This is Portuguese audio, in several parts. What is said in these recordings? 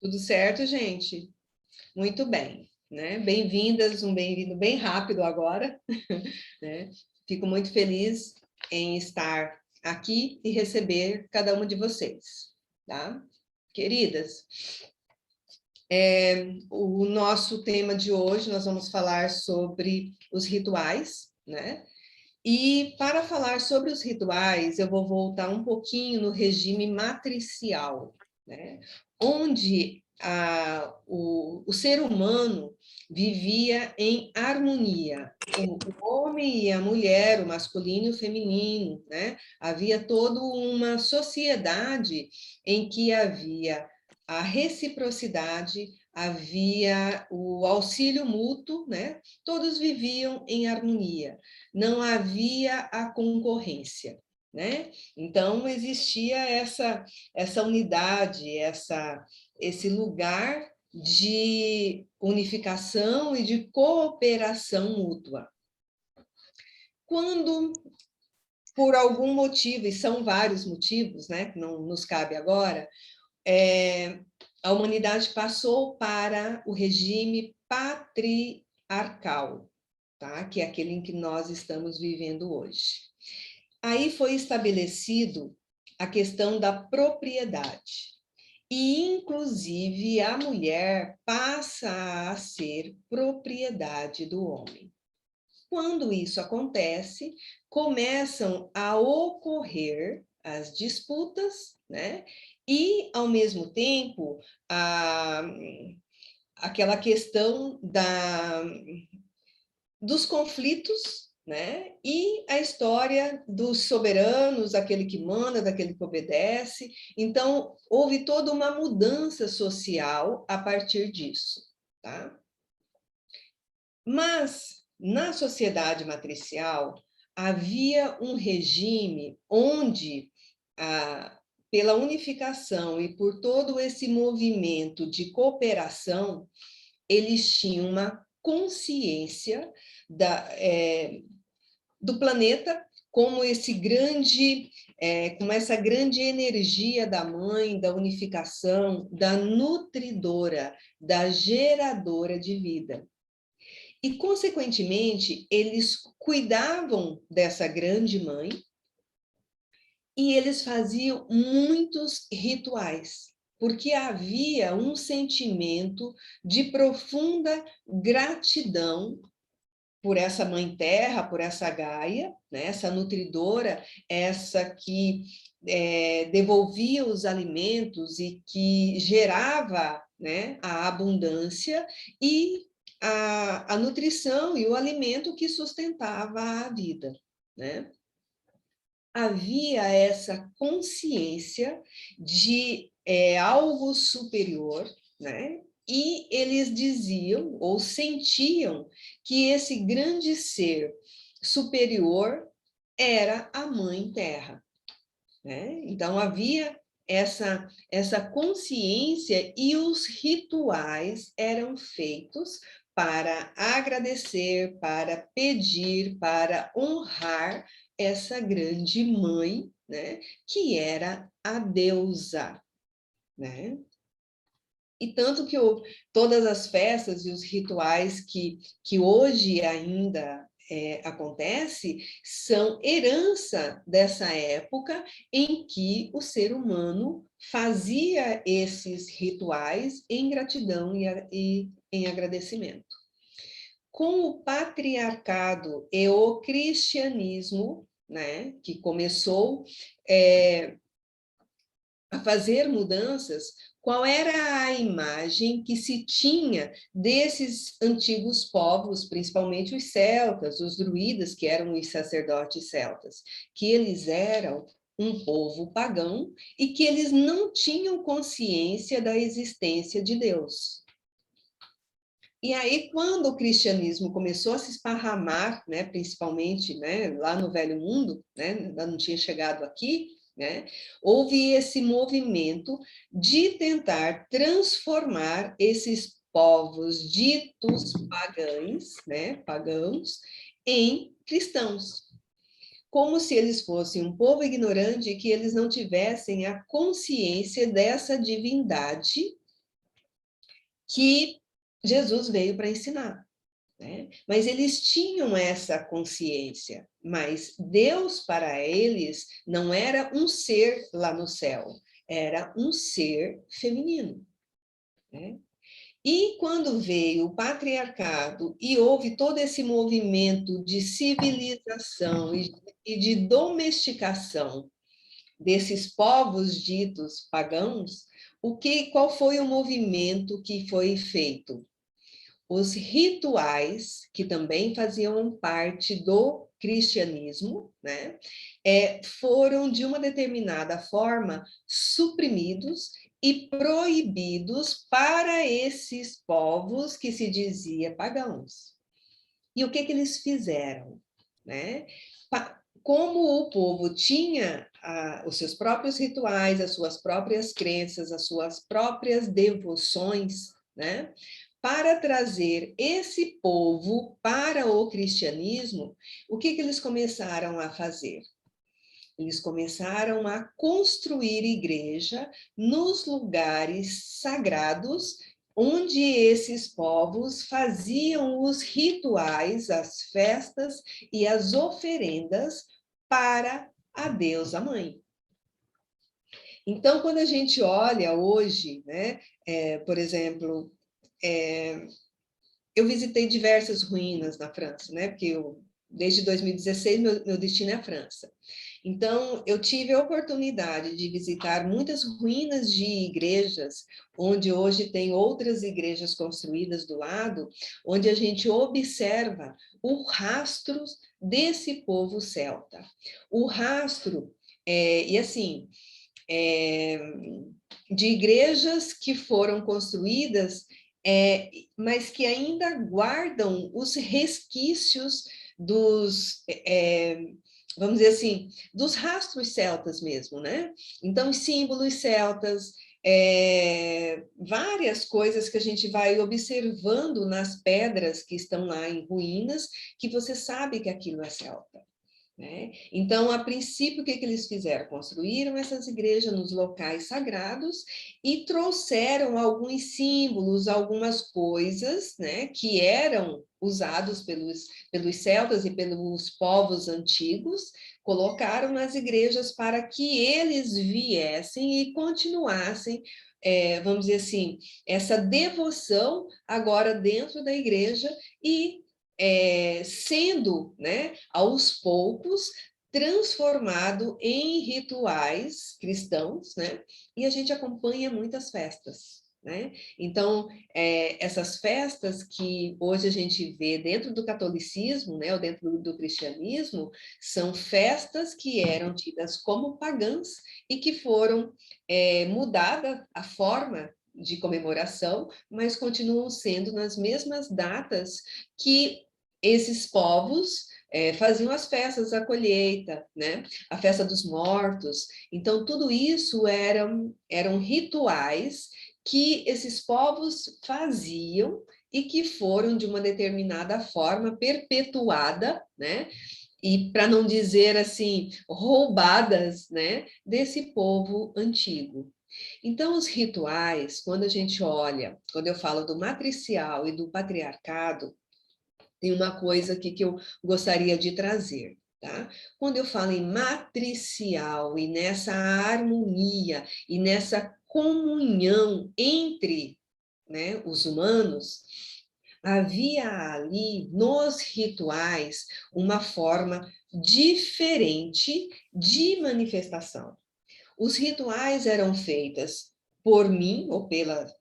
Tudo certo, gente? Muito bem, né? Bem-vindas, um bem-vindo bem rápido agora, né? Fico muito feliz em estar aqui e receber cada uma de vocês, tá? Queridas, o nosso tema de hoje, nós vamos falar sobre os rituais, né? E para falar sobre os rituais, eu vou voltar um pouquinho no regime matricial, né? Onde o ser humano vivia em harmonia. O homem e a mulher, o masculino e o feminino, né? Havia toda uma sociedade em que havia a reciprocidade, havia o auxílio mútuo, né? Todos viviam em harmonia, não havia a concorrência, né? Então existia essa unidade, esse lugar de unificação e de cooperação mútua. Quando, por algum motivo, e são vários motivos, né, que não nos cabe agora, a humanidade passou para o regime patriarcal, tá? Que é aquele em que nós estamos vivendo hoje. Aí foi estabelecido a questão da propriedade. E, inclusive, a mulher passa a ser propriedade do homem. Quando isso acontece, começam a ocorrer as disputas, né? E, ao mesmo tempo, aquela questão dos conflitos, né? E a história dos soberanos, aquele que manda, daquele que obedece. Então, houve toda uma mudança social a partir disso, tá? Mas, na sociedade matricial, havia um regime onde, pela unificação e por todo esse movimento de cooperação, eles tinham uma consciência do planeta como como essa grande energia da mãe, da unificação, da nutridora, da geradora de vida. E, consequentemente, eles cuidavam dessa grande mãe e eles faziam muitos rituais, porque havia um sentimento de profunda gratidão por essa mãe terra, por essa Gaia, né? Essa nutridora, essa que devolvia os alimentos e que gerava, né, a abundância e a nutrição e o alimento que sustentava a vida, né? Havia essa consciência de algo superior, né? E eles diziam ou sentiam que esse grande ser superior era a Mãe Terra, né? Então havia essa consciência e os rituais eram feitos para agradecer, para pedir, para honrar essa grande mãe, né, que era a deusa, né? E tanto que todas as festas e os rituais que hoje ainda acontece são herança dessa época em que o ser humano fazia esses rituais em gratidão e em agradecimento. Com o patriarcado e o cristianismo, né, que começou a fazer mudanças, qual era a imagem que se tinha desses antigos povos, principalmente os celtas, os druidas, que eram os sacerdotes celtas, que eles eram um povo pagão e que eles não tinham consciência da existência de Deus. E aí, quando o cristianismo começou a se esparramar, né, principalmente, né, lá no Velho Mundo, né, ainda não tinha chegado aqui, né, houve esse movimento de tentar transformar esses povos ditos pagãos, em cristãos, como se eles fossem um povo ignorante e que eles não tivessem a consciência dessa divindade que Jesus veio para ensinar, né? Mas eles tinham essa consciência, mas Deus para eles não era um ser lá no céu, era um ser feminino, né? E quando veio o patriarcado e houve todo esse movimento de civilização e de domesticação desses povos ditos pagãos, qual foi o movimento que foi feito? Os rituais, que também faziam parte do cristianismo, né, foram, de uma determinada forma, suprimidos e proibidos para esses povos que se dizia pagãos. E o que eles fizeram? Né? Como o povo tinha os seus próprios rituais, as suas próprias crenças, as suas próprias devoções, né? Para trazer esse povo para o cristianismo, o que eles começaram a fazer? Eles começaram a construir igreja nos lugares sagrados, onde esses povos faziam os rituais, as festas e as oferendas para a deusa mãe. Então, quando a gente olha hoje, né, por exemplo, eu visitei diversas ruínas na França, né, porque desde 2016 meu destino é a França. Então, eu tive a oportunidade de visitar muitas ruínas de igrejas, onde hoje tem outras igrejas construídas do lado, onde a gente observa o rastro desse povo celta. O rastro, e assim, de igrejas que foram construídas, mas que ainda guardam os resquícios vamos dizer assim, dos rastros celtas mesmo, né? Então, os símbolos celtas, várias coisas que a gente vai observando nas pedras que estão lá em ruínas, que você sabe que aquilo é celta. Né? Então, a princípio, o que eles fizeram? Construíram essas igrejas nos locais sagrados e trouxeram alguns símbolos, algumas coisas, né, que eram usados pelos celtas e pelos povos antigos, colocaram nas igrejas para que eles viessem e continuassem, vamos dizer assim, essa devoção agora dentro da igreja e sendo, né, aos poucos, transformado em rituais cristãos, né? E a gente acompanha muitas festas, né? Então, essas festas que hoje a gente vê dentro do catolicismo, né, ou dentro do cristianismo, são festas que eram tidas como pagãs e que foram mudada a forma de comemoração, mas continuam sendo nas mesmas datas que esses povos faziam as festas da colheita, né? A festa dos mortos. Então, tudo isso eram rituais que esses povos faziam e que foram, de uma determinada forma, perpetuada, né? E, para não dizer assim, roubadas, né? Desse povo antigo. Então, os rituais, quando a gente olha, quando eu falo do matricial e do patriarcado, tem uma coisa aqui que eu gostaria de trazer, tá? Quando eu falo em matricial e nessa harmonia e nessa comunhão entre, né, os humanos, havia ali nos rituais uma forma diferente de manifestação. Os rituais eram feitos por mim ou pelas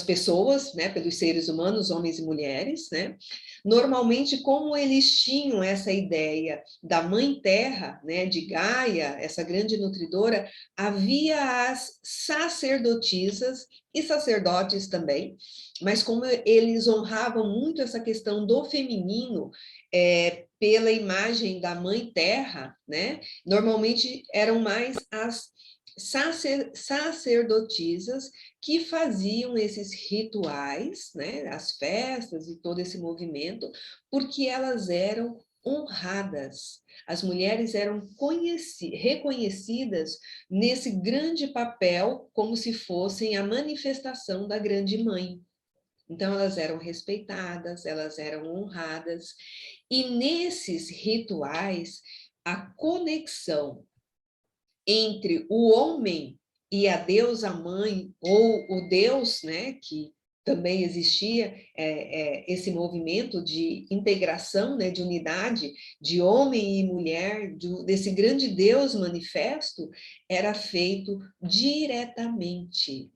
pessoas, né, pelos seres humanos, homens e mulheres, né? Normalmente, como eles tinham essa ideia da mãe terra, né, de Gaia, essa grande nutridora, havia as sacerdotisas e sacerdotes também, mas como eles honravam muito essa questão do feminino, pela imagem da mãe terra, né? Normalmente eram mais as sacerdotisas que faziam esses rituais, né, as festas e todo esse movimento, porque elas eram honradas. As mulheres eram reconhecidas nesse grande papel, como se fossem a manifestação da grande mãe. Então, elas eram respeitadas, elas eram honradas. E nesses rituais, a conexão entre o homem e a deusa mãe, ou o Deus, né, que também existia esse movimento de integração, né, de unidade de homem e mulher, desse grande Deus manifesto, era feito diretamente.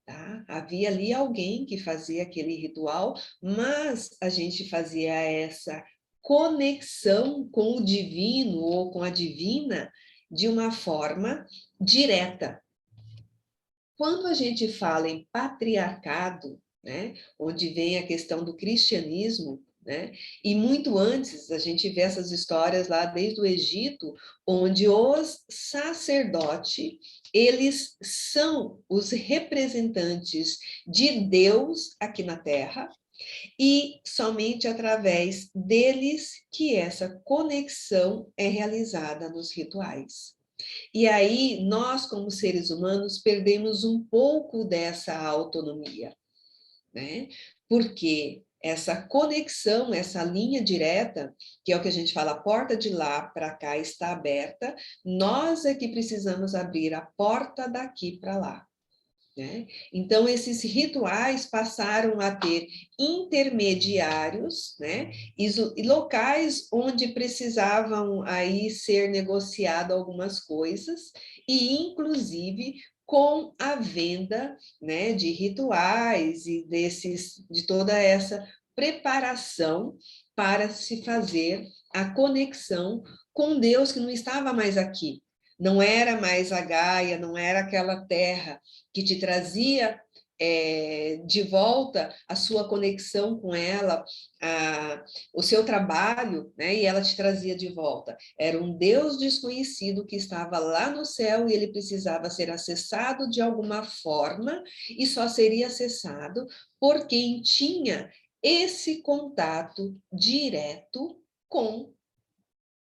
Tá? Havia ali alguém que fazia aquele ritual, mas a gente fazia essa conexão com o divino ou com a divina de uma forma direta. Quando a gente fala em patriarcado, né, onde vem a questão do cristianismo, né, e muito antes a gente vê essas histórias lá desde o Egito, onde os sacerdotes, eles são os representantes de Deus aqui na Terra, e somente através deles que essa conexão é realizada nos rituais. E aí, nós, como seres humanos, perdemos um pouco dessa autonomia, né? Porque essa conexão, essa linha direta, que é o que a gente fala, a porta de lá para cá está aberta, nós é que precisamos abrir a porta daqui para lá. Né? Então, esses rituais passaram a ter intermediários, né? E locais onde precisavam aí ser negociado algumas coisas, e inclusive com a venda, né, de rituais e de toda essa preparação para se fazer a conexão com Deus que não estava mais aqui. Não era mais a Gaia, não era aquela terra que te trazia de volta a sua conexão com ela, o seu trabalho, né? E ela te trazia de volta. Era um Deus desconhecido que estava lá no céu e ele precisava ser acessado de alguma forma, e só seria acessado por quem tinha esse contato direto com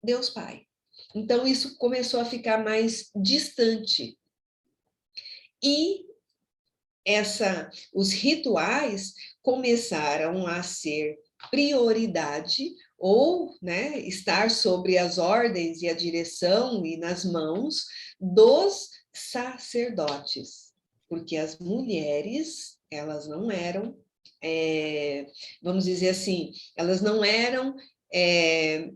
Deus Pai. Então, isso começou a ficar mais distante. E os rituais começaram a ser prioridade, ou, né, estar sobre as ordens e a direção e nas mãos dos sacerdotes, porque as mulheres, elas não eram, vamos dizer assim, elas não eram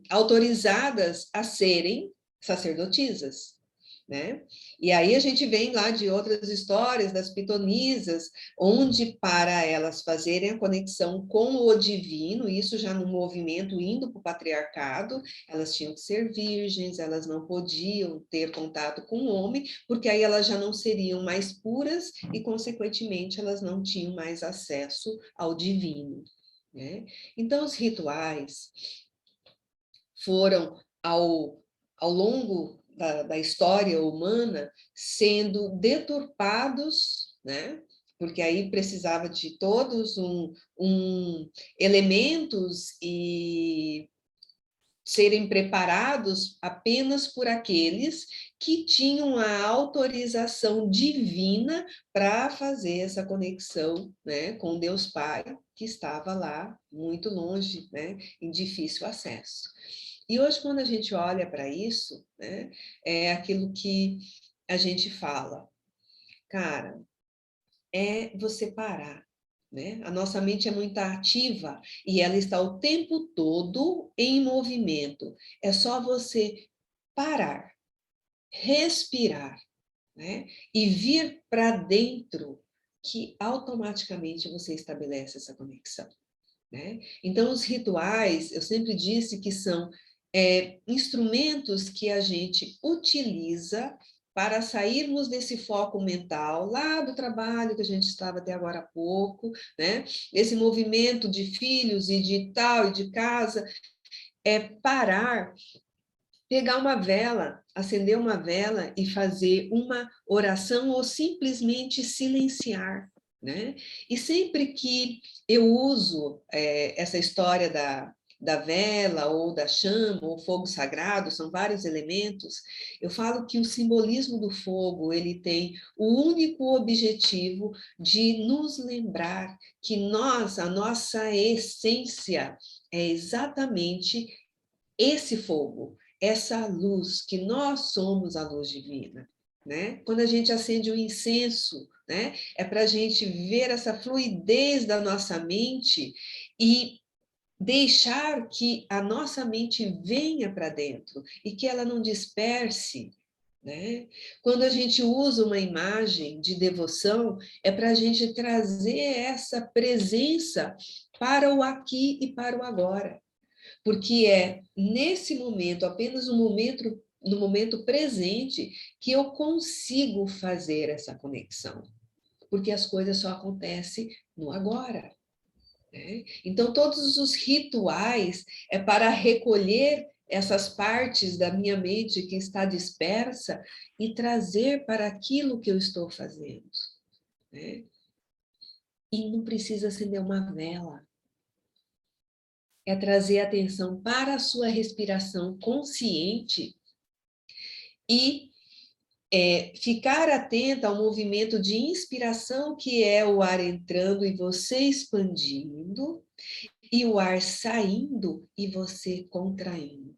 autorizadas a serem sacerdotisas, né? E aí a gente vem lá de outras histórias das pitonisas, onde para elas fazerem a conexão com o divino, isso já no movimento indo para o patriarcado, elas tinham que ser virgens, elas não podiam ter contato com o homem, porque aí elas já não seriam mais puras e, consequentemente, elas não tinham mais acesso ao divino, né? Então, os rituais foram, ao longo da história humana, sendo deturpados, né? Porque aí precisava de todos elementos e serem preparados apenas por aqueles que tinham a autorização divina para fazer essa conexão, né, com Deus Pai, que estava lá muito longe, né, em difícil acesso. E hoje, quando a gente olha para isso, né, é aquilo que a gente fala, cara, é você parar, né? A nossa mente é muito ativa e ela está o tempo todo em movimento. É só você parar, respirar, né? E vir para dentro, que automaticamente você estabelece essa conexão, né? Então, os rituais, eu sempre disse que são instrumentos que a gente utiliza para sairmos desse foco mental, lá do trabalho que a gente estava até agora há pouco, né? Esse movimento de filhos e de tal, e de casa, parar, pegar uma vela, acender uma vela e fazer uma oração ou simplesmente silenciar, né? E sempre que eu uso essa história da vela ou da chama ou fogo sagrado, são vários elementos, eu falo que o simbolismo do fogo, ele tem o único objetivo de nos lembrar que nós, a nossa essência é exatamente esse fogo, essa luz, que nós somos a luz divina. Né? Quando a gente acende o incenso, né? É para a gente ver essa fluidez da nossa mente e deixar que a nossa mente venha para dentro e que ela não disperse. Né? Quando a gente usa uma imagem de devoção, é para a gente trazer essa presença para o aqui e para o agora. Porque é nesse momento, apenas no momento presente, que eu consigo fazer essa conexão. Porque as coisas só acontecem no agora. Né? Então, todos os rituais é para recolher essas partes da minha mente que está dispersa e trazer para aquilo que eu estou fazendo. Né? E não precisa acender uma vela. É trazer atenção para a sua respiração consciente e ficar atenta ao movimento de inspiração, que é o ar entrando e você expandindo, e o ar saindo e você contraindo.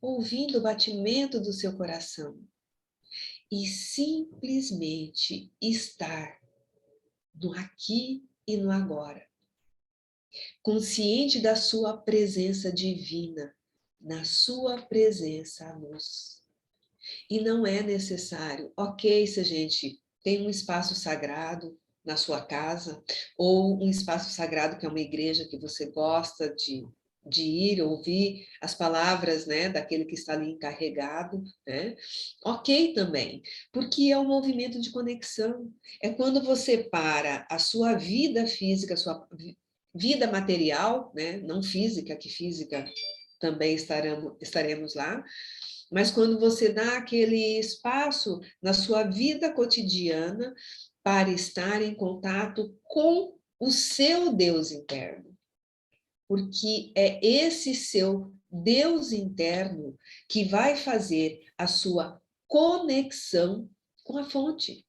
Ouvindo o batimento do seu coração. E simplesmente estar no aqui e no agora. Consciente da sua presença divina, na sua presença à luz. E não é necessário, ok, se a gente tem um espaço sagrado na sua casa, ou um espaço sagrado que é uma igreja que você gosta de ir ouvir as palavras, né, daquele que está ali encarregado, né? Ok também, porque é um movimento de conexão. É quando você para a sua vida física, a sua vida material, né, não física, que física também estaremos lá, mas quando você dá aquele espaço na sua vida cotidiana para estar em contato com o seu Deus interno. Porque é esse seu Deus interno que vai fazer a sua conexão com a fonte.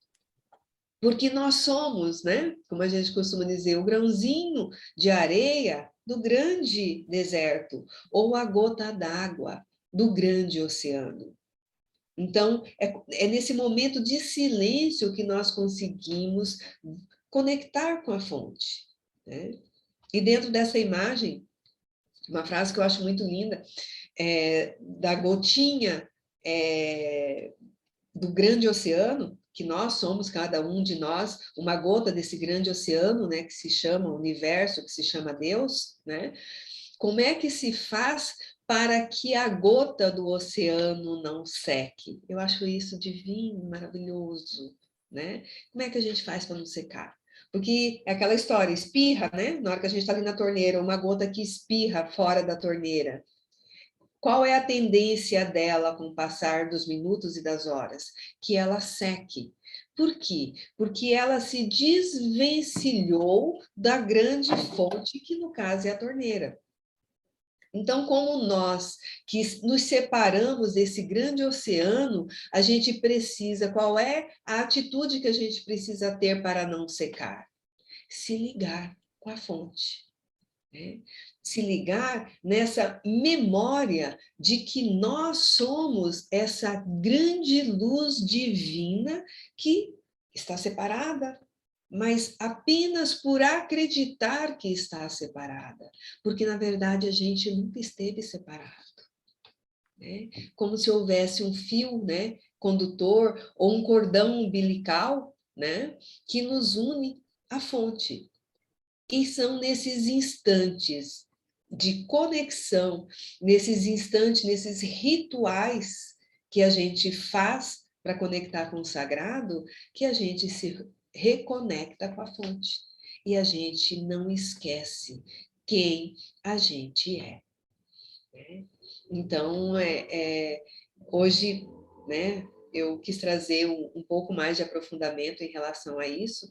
Porque nós somos, né, como a gente costuma dizer, o grãozinho de areia do grande deserto, ou a gota d'água do grande oceano. Então, é nesse momento de silêncio que nós conseguimos conectar com a fonte. Né? E dentro dessa imagem, uma frase que eu acho muito linda, da gotinha do grande oceano, que nós somos, cada um de nós, uma gota desse grande oceano, né, que se chama universo, que se chama Deus, né? Como é que se faz para que a gota do oceano não seque? Eu acho isso divino, maravilhoso, né? Como é que a gente faz para não secar? Porque é aquela história, espirra, né? Na hora que a gente está ali na torneira, uma gota que espirra fora da torneira. Qual é a tendência dela com o passar dos minutos e das horas? Que ela seque. Por quê? Porque ela se desvencilhou da grande fonte, que no caso é a torneira. Então, como nós que nos separamos desse grande oceano, a gente precisa, qual é a atitude que a gente precisa ter para não secar? Se ligar com a fonte. Né? Se ligar nessa memória de que nós somos essa grande luz divina que está separada, mas apenas por acreditar que está separada, porque na verdade a gente nunca esteve separado. Né? Como se houvesse um fio, né, condutor ou um cordão umbilical, né, que nos une à fonte. E são nesses instantes de conexão, nesses instantes, nesses rituais que a gente faz para conectar com o sagrado, que a gente se reconecta com a fonte. E a gente não esquece quem a gente é. Né? Então, hoje, né, eu quis trazer um pouco mais de aprofundamento em relação a isso,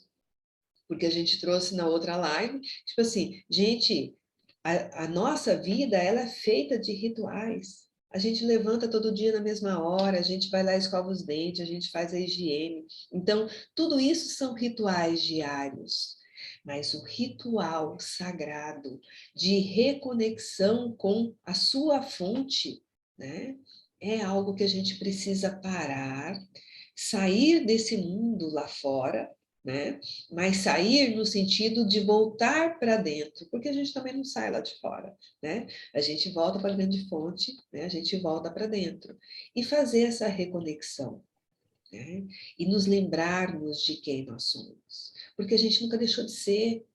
porque a gente trouxe na outra live, tipo assim, gente, A nossa vida, ela é feita de rituais. A gente levanta todo dia na mesma hora, a gente vai lá, escova os dentes, a gente faz a higiene. Então, tudo isso são rituais diários. Mas o ritual sagrado de reconexão com a sua fonte, né, é algo que a gente precisa parar, sair desse mundo lá fora, né? Mas sair no sentido de voltar para dentro, porque a gente também não sai lá de fora, né? A gente volta para a grande fonte, né? A gente volta para dentro e fazer essa reconexão, né? E nos lembrarmos de quem nós somos, porque a gente nunca deixou de ser,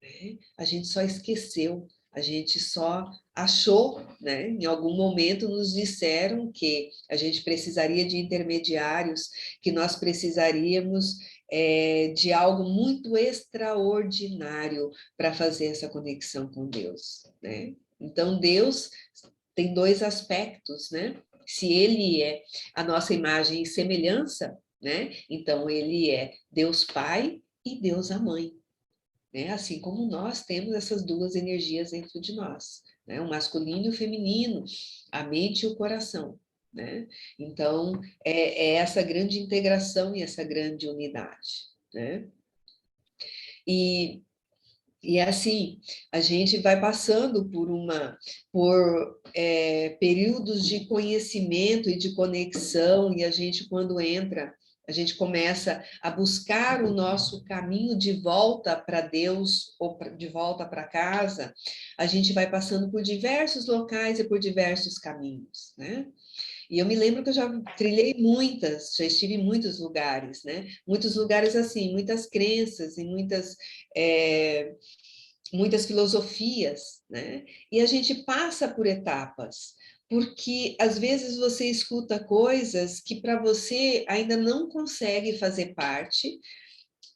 né? A gente só esqueceu, a gente só achou, né? Em algum momento nos disseram que a gente precisaria de intermediários, que nós precisaríamos de algo muito extraordinário para fazer essa conexão com Deus, né? Então, Deus tem dois aspectos, né? Se ele é a nossa imagem e semelhança, né? Então, ele é Deus Pai e Deus a Mãe, né? Assim como nós temos essas duas energias dentro de nós, né? O masculino e o feminino, a mente e o coração, né? Então, é essa grande integração e essa grande unidade, né? E e assim, a gente vai passando por períodos de conhecimento e de conexão, e a gente, quando entra, a gente começa a buscar o nosso caminho de volta para Deus, ou de volta para casa, a gente vai passando por diversos locais e por diversos caminhos, né? E eu me lembro que eu já trilhei muitas, já estive em muitos lugares, né? Muitos lugares assim, muitas crenças e muitas filosofias, né? E a gente passa por etapas, porque às vezes você escuta coisas que para você ainda não consegue fazer parte,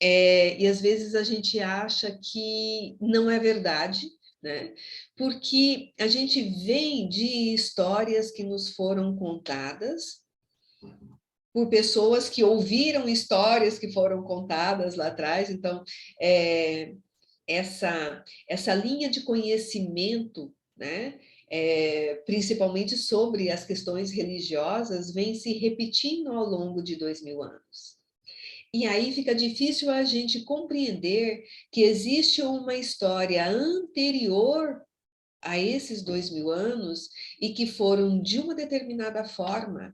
e às vezes a gente acha que não é verdade, né? Porque a gente vem de histórias que nos foram contadas por pessoas que ouviram histórias que foram contadas lá atrás, então essa linha de conhecimento, né, principalmente sobre as questões religiosas, vem se repetindo ao longo de 2000 anos. E aí fica difícil a gente compreender que existe uma história anterior a esses 2000 anos e que foram, de uma determinada forma,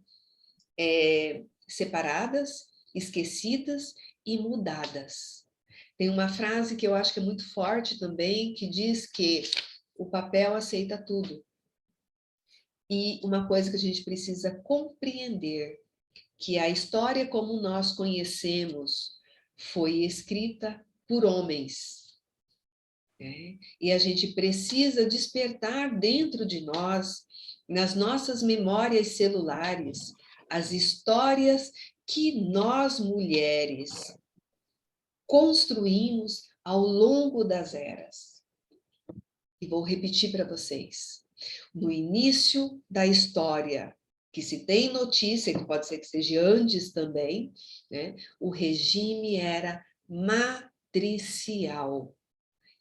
separadas, esquecidas e mudadas. Tem uma frase que eu acho que é muito forte também, que diz que o papel aceita tudo. E uma coisa que a gente precisa compreender, que a história como nós conhecemos foi escrita por homens, né? E a gente precisa despertar dentro de nós, nas nossas memórias celulares, as histórias que nós mulheres construímos ao longo das eras. E vou repetir para vocês. No início da história, que se tem notícia, que pode ser que seja antes também, né, o regime era matricial.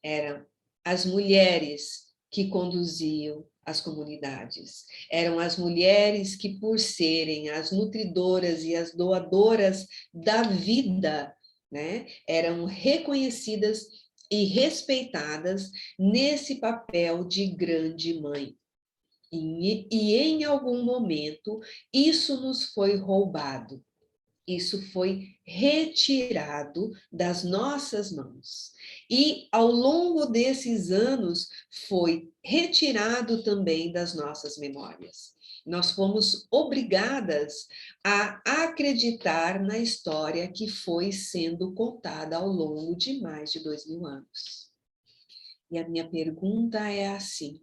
Eram as mulheres que conduziam as comunidades. Eram as mulheres que, por serem as nutridoras e as doadoras da vida, né, eram reconhecidas e respeitadas nesse papel de grande mãe. E em algum momento, isso nos foi roubado. Isso foi retirado das nossas mãos. E ao longo desses anos, foi retirado também das nossas memórias. Nós fomos obrigadas a acreditar na história que foi sendo contada ao longo de mais de 2000 anos. E a minha pergunta é assim: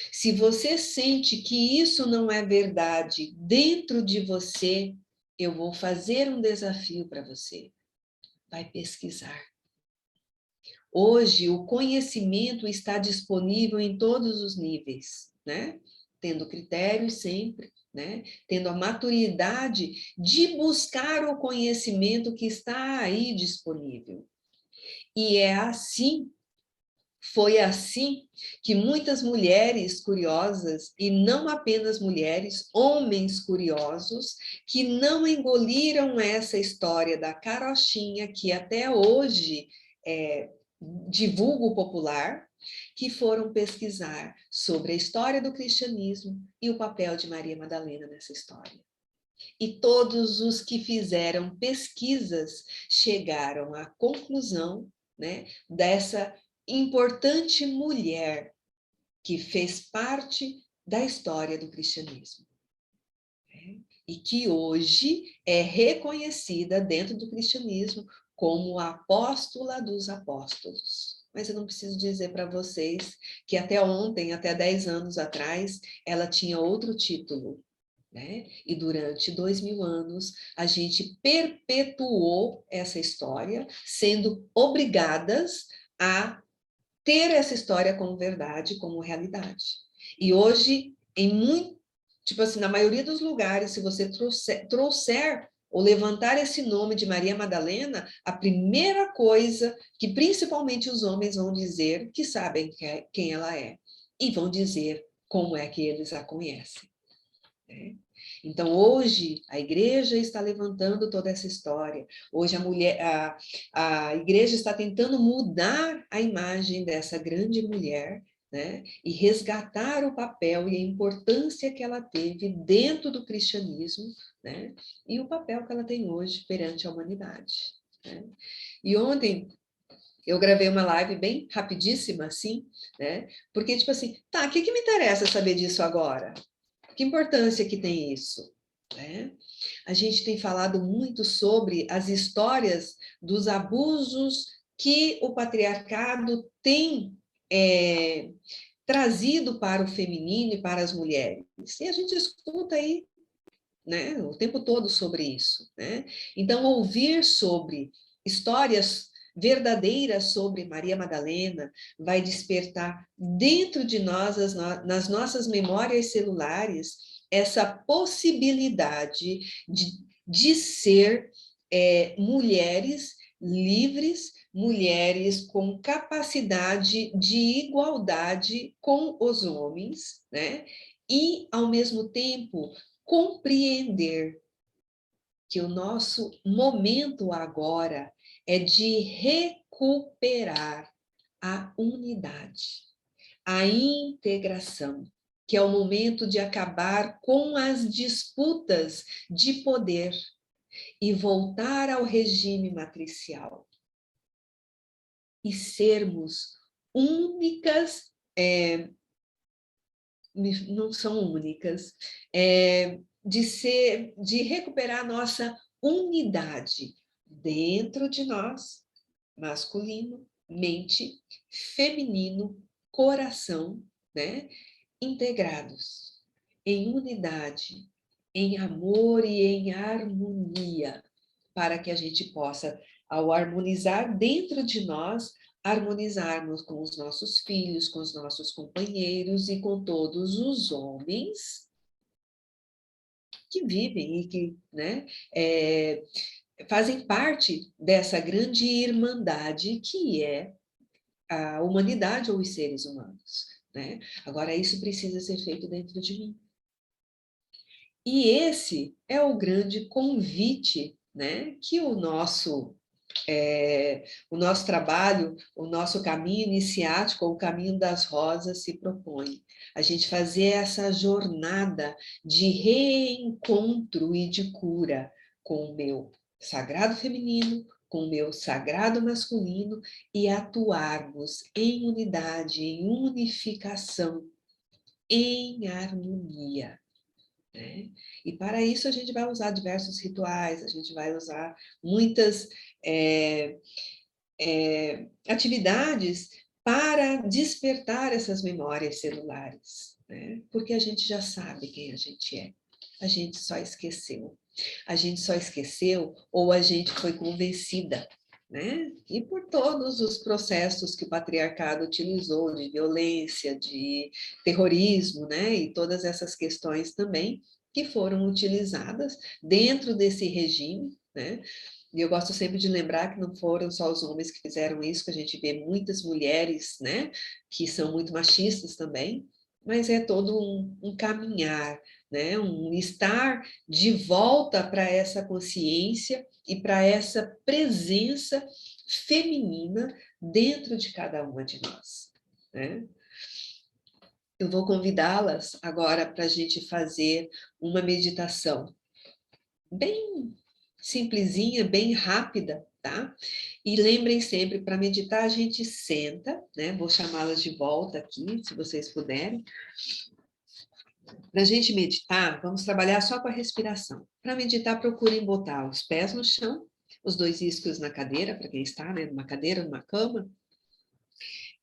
se você sente que isso não é verdade dentro de você, eu vou fazer um desafio para você. Vai pesquisar. Hoje, o conhecimento está disponível em todos os níveis, né? Tendo critérios sempre, né? Tendo a maturidade de buscar o conhecimento que está aí disponível. E é assim, Foi assim que muitas mulheres curiosas, e não apenas mulheres, homens curiosos, que não engoliram essa história da carochinha, que até hoje divulga o popular, que foram pesquisar sobre a história do cristianismo e o papel de Maria Madalena nessa história. E todos os que fizeram pesquisas chegaram à conclusão, né, dessa importante mulher que fez parte da história do cristianismo, né, e que hoje é reconhecida dentro do cristianismo como a apóstola dos apóstolos. Mas eu não preciso dizer para vocês que até ontem, até 10 anos atrás, ela tinha outro título, né? E durante 2000 anos, a gente perpetuou essa história, sendo obrigadas a ter essa história como verdade, como realidade. E hoje, tipo assim, na maioria dos lugares, se você trouxer ou levantar esse nome de Maria Madalena, a primeira coisa que principalmente os homens vão dizer que sabem quem ela é, e vão dizer como é que eles a conhecem, né? Então, hoje, a igreja está levantando toda essa história. Hoje, a igreja está tentando mudar a imagem dessa grande mulher, né? E resgatar o papel e a importância que ela teve dentro do cristianismo, né? E o papel que ela tem hoje perante a humanidade, né? E ontem eu gravei uma live bem rapidíssima, assim, né? Porque, tipo assim, tá, o que me interessa saber disso agora? Que importância que tem isso, né? A gente tem falado muito sobre as histórias dos abusos que o patriarcado tem trazido para o feminino e para as mulheres. E a gente escuta aí, né, o tempo todo sobre isso, né? Então, ouvir sobre histórias verdadeiras sobre Maria Madalena vai despertar dentro de nós, nas nossas memórias celulares, essa possibilidade de ser mulheres livres, mulheres com capacidade de igualdade com os homens, né? E, ao mesmo tempo, compreender que o nosso momento agora é de recuperar a unidade, a integração, que é o momento de acabar com as disputas de poder e voltar ao regime matricial e sermos únicas, não são únicas, de recuperar a nossa unidade dentro de nós, masculino, mente, feminino, coração, né? Integrados em unidade, em amor e em harmonia, para que a gente possa, ao harmonizar dentro de nós, harmonizarmos com os nossos filhos, com os nossos companheiros e com todos os homens que vivem e que, né, fazem parte dessa grande irmandade que é a humanidade ou os seres humanos, né? Agora, isso precisa ser feito dentro de mim. E esse é o grande convite, né, que o nosso trabalho, o nosso caminho iniciático, o caminho das rosas se propõe. A gente fazer essa jornada de reencontro e de cura com o meu sagrado feminino, com o meu sagrado masculino e atuarmos em unidade, em unificação, em harmonia, né? E para isso a gente vai usar diversos rituais, a gente vai usar muitas atividades para despertar essas memórias celulares, né? Porque a gente já sabe quem a gente é, a gente só esqueceu. A gente só esqueceu ou a gente foi convencida, né? E por todos os processos que o patriarcado utilizou, de violência, de terrorismo, né? E todas essas questões também que foram utilizadas dentro desse regime, né? E eu gosto sempre de lembrar que não foram só os homens que fizeram isso, que a gente vê muitas mulheres, né, que são muito machistas também, mas é todo um caminhar, né, um estar de volta para essa consciência e para essa presença feminina dentro de cada uma de nós, né? Eu vou convidá-las agora para a gente fazer uma meditação bem simplesinha, bem rápida, tá? E lembrem sempre, para meditar a gente senta, né? Vou chamá-las de volta aqui, se vocês puderem. Para a gente meditar, vamos trabalhar só com a respiração. Para meditar, procurem botar os pés no chão, os dois isquios na cadeira, para quem está, né? Numa cadeira, numa cama,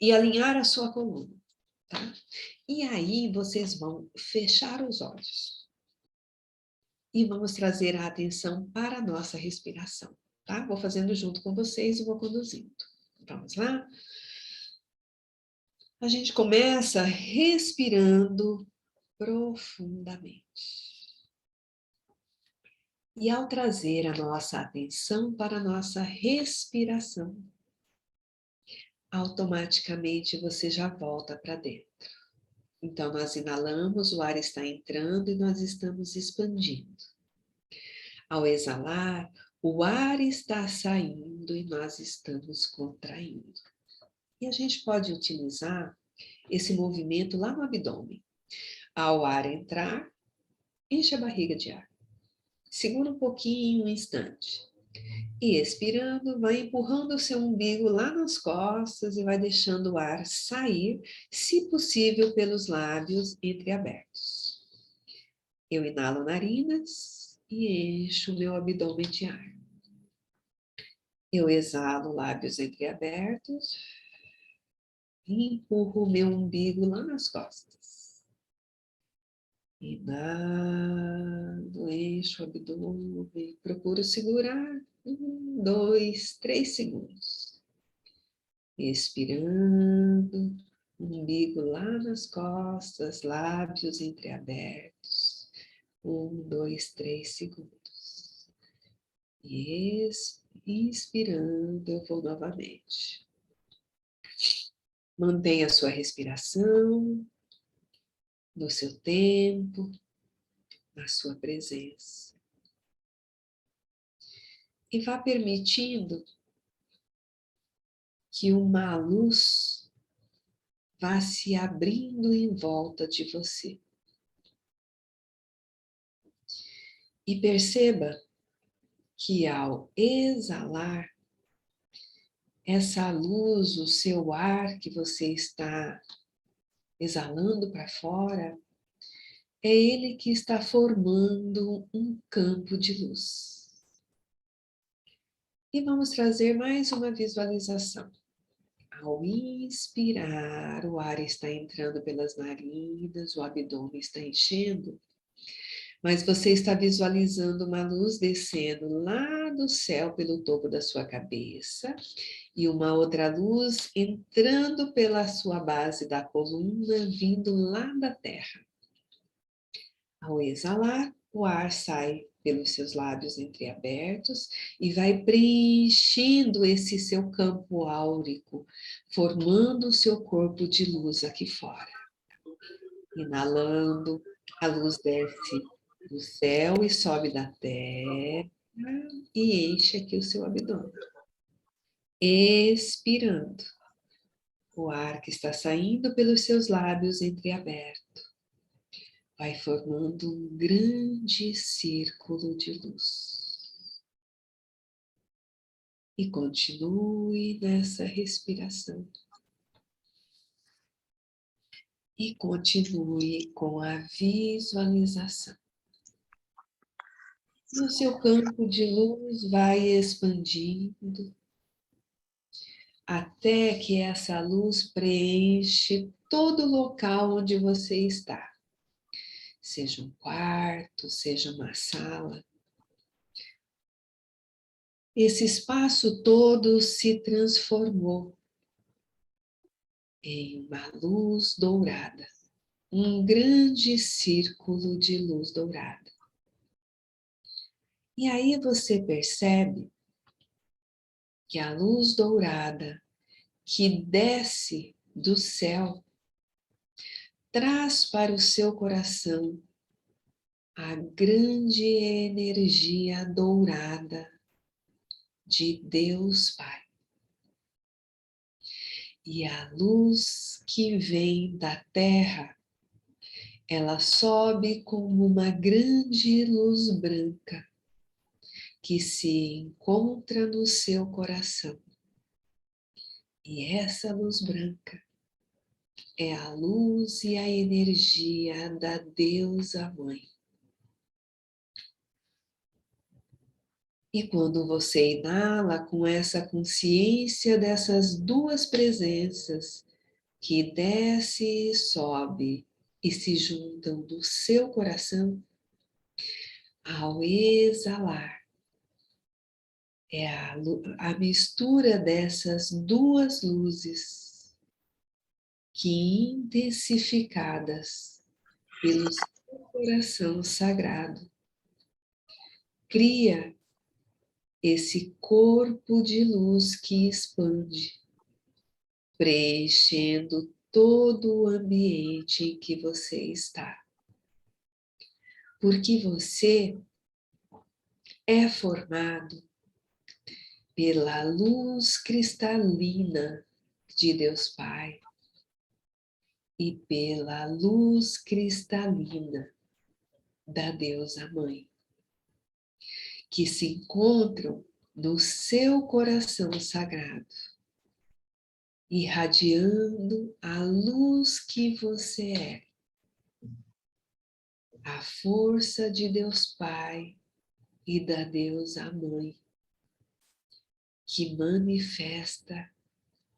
e alinhar a sua coluna, tá? E aí vocês vão fechar os olhos. E vamos trazer a atenção para a nossa respiração, tá? Vou fazendo junto com vocês e vou conduzindo. Vamos lá? A gente começa respirando profundamente. E ao trazer a nossa atenção para a nossa respiração, automaticamente você já volta para dentro. Então, nós inalamos, o ar está entrando e nós estamos expandindo. Ao exalar, o ar está saindo e nós estamos contraindo. E a gente pode utilizar esse movimento lá no abdômen. Ao ar entrar, enche a barriga de ar. Segura um pouquinho, um instante. E expirando, vai empurrando o seu umbigo lá nas costas e vai deixando o ar sair, se possível, pelos lábios entreabertos. Eu inalo narinas e encho o meu abdômen de ar. Eu exalo lábios entreabertos e empurro o meu umbigo lá nas costas. Inalo, encho o abdômen, procuro segurar 1, 2, 3 segundos. Expirando, umbigo lá nas costas, lábios entreabertos. 1, 2, 3 segundos. E inspirando, eu vou novamente. Mantenha a sua respiração no seu tempo, na sua presença. E vá permitindo que uma luz vá se abrindo em volta de você. E perceba que ao exalar, essa luz, o seu ar que você está exalando para fora, é ele que está formando um campo de luz. E vamos trazer mais uma visualização. Ao inspirar, o ar está entrando pelas narinas, o abdômen está enchendo, mas você está visualizando uma luz descendo lá do céu pelo topo da sua cabeça e uma outra luz entrando pela sua base da coluna, vindo lá da terra. Ao exalar, o ar sai pelos seus lábios entreabertos e vai preenchendo esse seu campo áurico, formando o seu corpo de luz aqui fora. Inalando, a luz desce do céu e sobe da terra e enche aqui o seu abdômen. Expirando, o ar que está saindo pelos seus lábios entreabertos vai formando um grande círculo de luz. E continue nessa respiração. E continue com a visualização. E o seu campo de luz vai expandindo até que essa luz preenche todo o local onde você está. Seja um quarto, seja uma sala. Esse espaço todo se transformou em uma luz dourada, um grande círculo de luz dourada. E aí você percebe que a luz dourada que desce do céu traz para o seu coração a grande energia dourada de Deus Pai. E a luz que vem da terra, ela sobe como uma grande luz branca que se encontra no seu coração. E essa luz branca é a luz e a energia da Deusa Mãe. E quando você inala com essa consciência dessas duas presenças que desce e sobe e se juntam no seu coração, ao exalar, é a mistura dessas duas luzes que, intensificadas pelo seu coração sagrado, cria esse corpo de luz que expande, preenchendo todo o ambiente em que você está. Porque você é formado pela luz cristalina de Deus Pai e pela luz cristalina da Deusa Mãe, que se encontram no seu coração sagrado, irradiando a luz que você é, a força de Deus Pai e da Deusa Mãe, que manifesta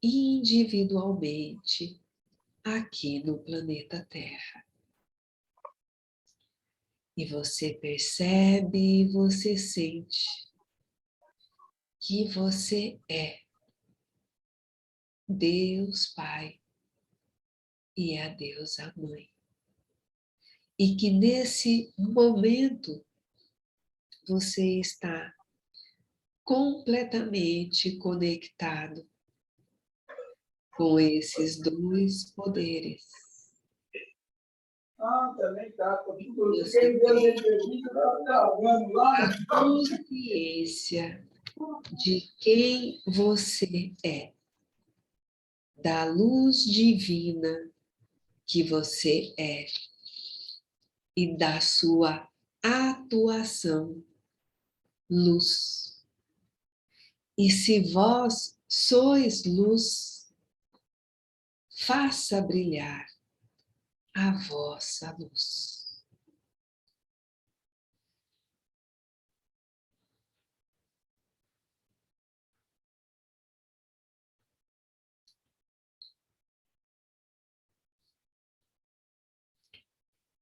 individualmente aqui no planeta Terra. E você percebe, você sente que você é Deus Pai e a Deusa Mãe. E que nesse momento você está completamente conectado com esses dois poderes. Também tá. Você tem a consciência de quem você é, da luz divina que você é e da sua atuação luz. E se vós sois luz, faça brilhar a vossa luz.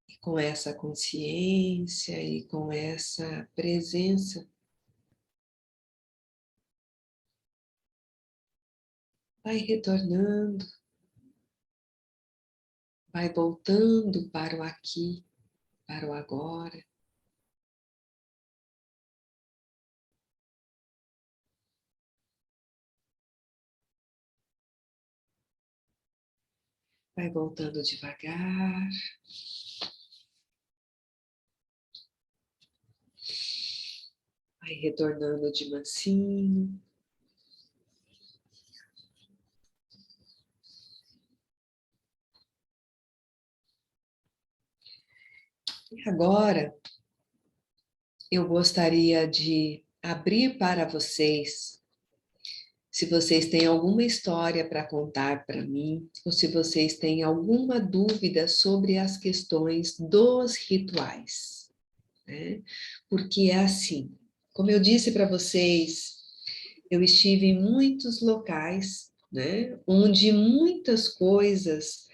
E com essa consciência e com essa presença, vai retornando, vai voltando para o aqui, para o agora. Vai voltando devagar. Vai retornando de mansinho. E agora, eu gostaria de abrir para vocês, se vocês têm alguma história para contar para mim, ou se vocês têm alguma dúvida sobre as questões dos rituais, né? Porque é assim, como eu disse para vocês, eu estive em muitos locais, né, onde muitas coisas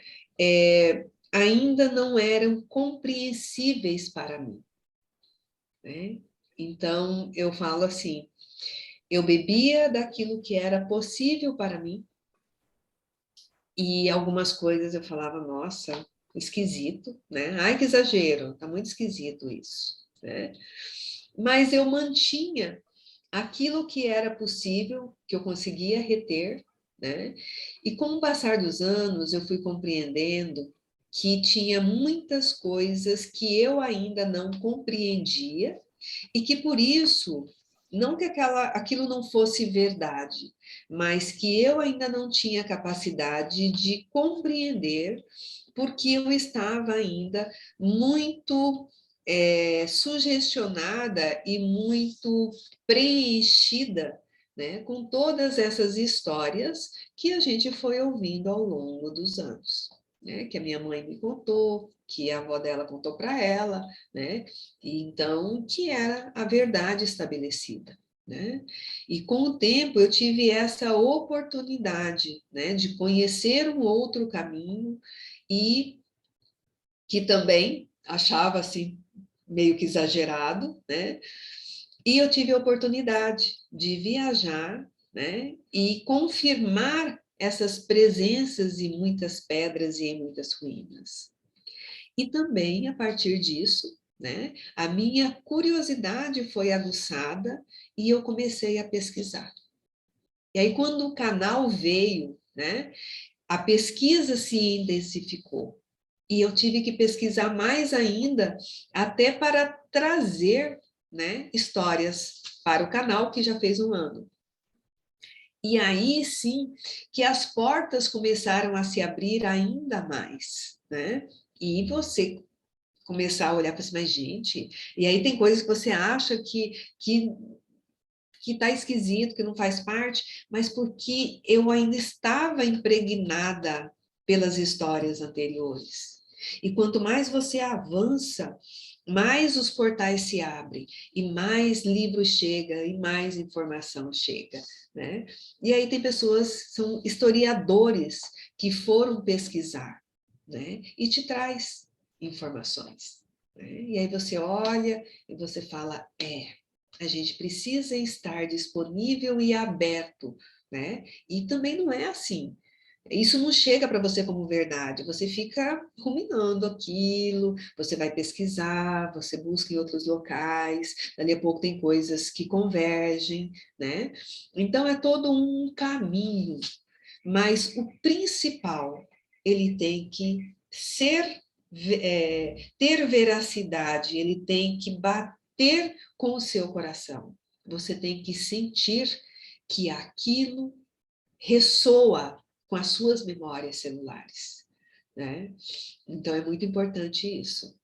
ainda não eram compreensíveis para mim, né? Então, eu falo assim, eu bebia daquilo que era possível para mim, e algumas coisas eu falava, nossa, esquisito, né? Ai, que exagero, tá muito esquisito isso, né? mas eu mantinha aquilo que era possível, que eu conseguia reter, né? E com o passar dos anos, eu fui compreendendo que tinha muitas coisas que eu ainda não compreendia e que por isso, não que aquilo não fosse verdade, mas que eu ainda não tinha capacidade de compreender, porque eu estava ainda muito sugestionada e muito preenchida, né, com todas essas histórias que a gente foi ouvindo ao longo dos anos, né, que a minha mãe me contou, que a avó dela contou para ela, né, e então que era a verdade estabelecida. Né? E com o tempo eu tive essa oportunidade, né, de conhecer um outro caminho e que também achava assim meio que exagerado, né? E eu tive a oportunidade de viajar, né? E confirmar essas presenças em muitas pedras e em muitas ruínas. E também, a partir disso, né, a minha curiosidade foi aguçada e eu comecei a pesquisar. E aí, quando o canal veio, né, a pesquisa se intensificou. E eu tive que pesquisar mais ainda, até para trazer, né, histórias para o canal, que já fez um ano. E aí sim que as portas começaram a se abrir ainda mais, né? E você começar a olhar para cima, mas gente, e aí tem coisas que você acha que está esquisito, que não faz parte, mas porque eu ainda estava impregnada pelas histórias anteriores. E quanto mais você avança, mais os portais se abrem, e mais livros chega, e mais informação chega, né? E aí tem pessoas, são historiadores, que foram pesquisar, né? E te traz informações. Né? E aí você olha e você fala, a gente precisa estar disponível e aberto, né? E também não é assim. Isso não chega para você como verdade, você fica ruminando aquilo, você vai pesquisar, você busca em outros locais, dali a pouco tem coisas que convergem, né? Então é todo um caminho, mas o principal, ele tem que ser, ter veracidade, ele tem que bater com o seu coração. Você tem que sentir que aquilo ressoa com as suas memórias celulares, né? Então é muito importante isso.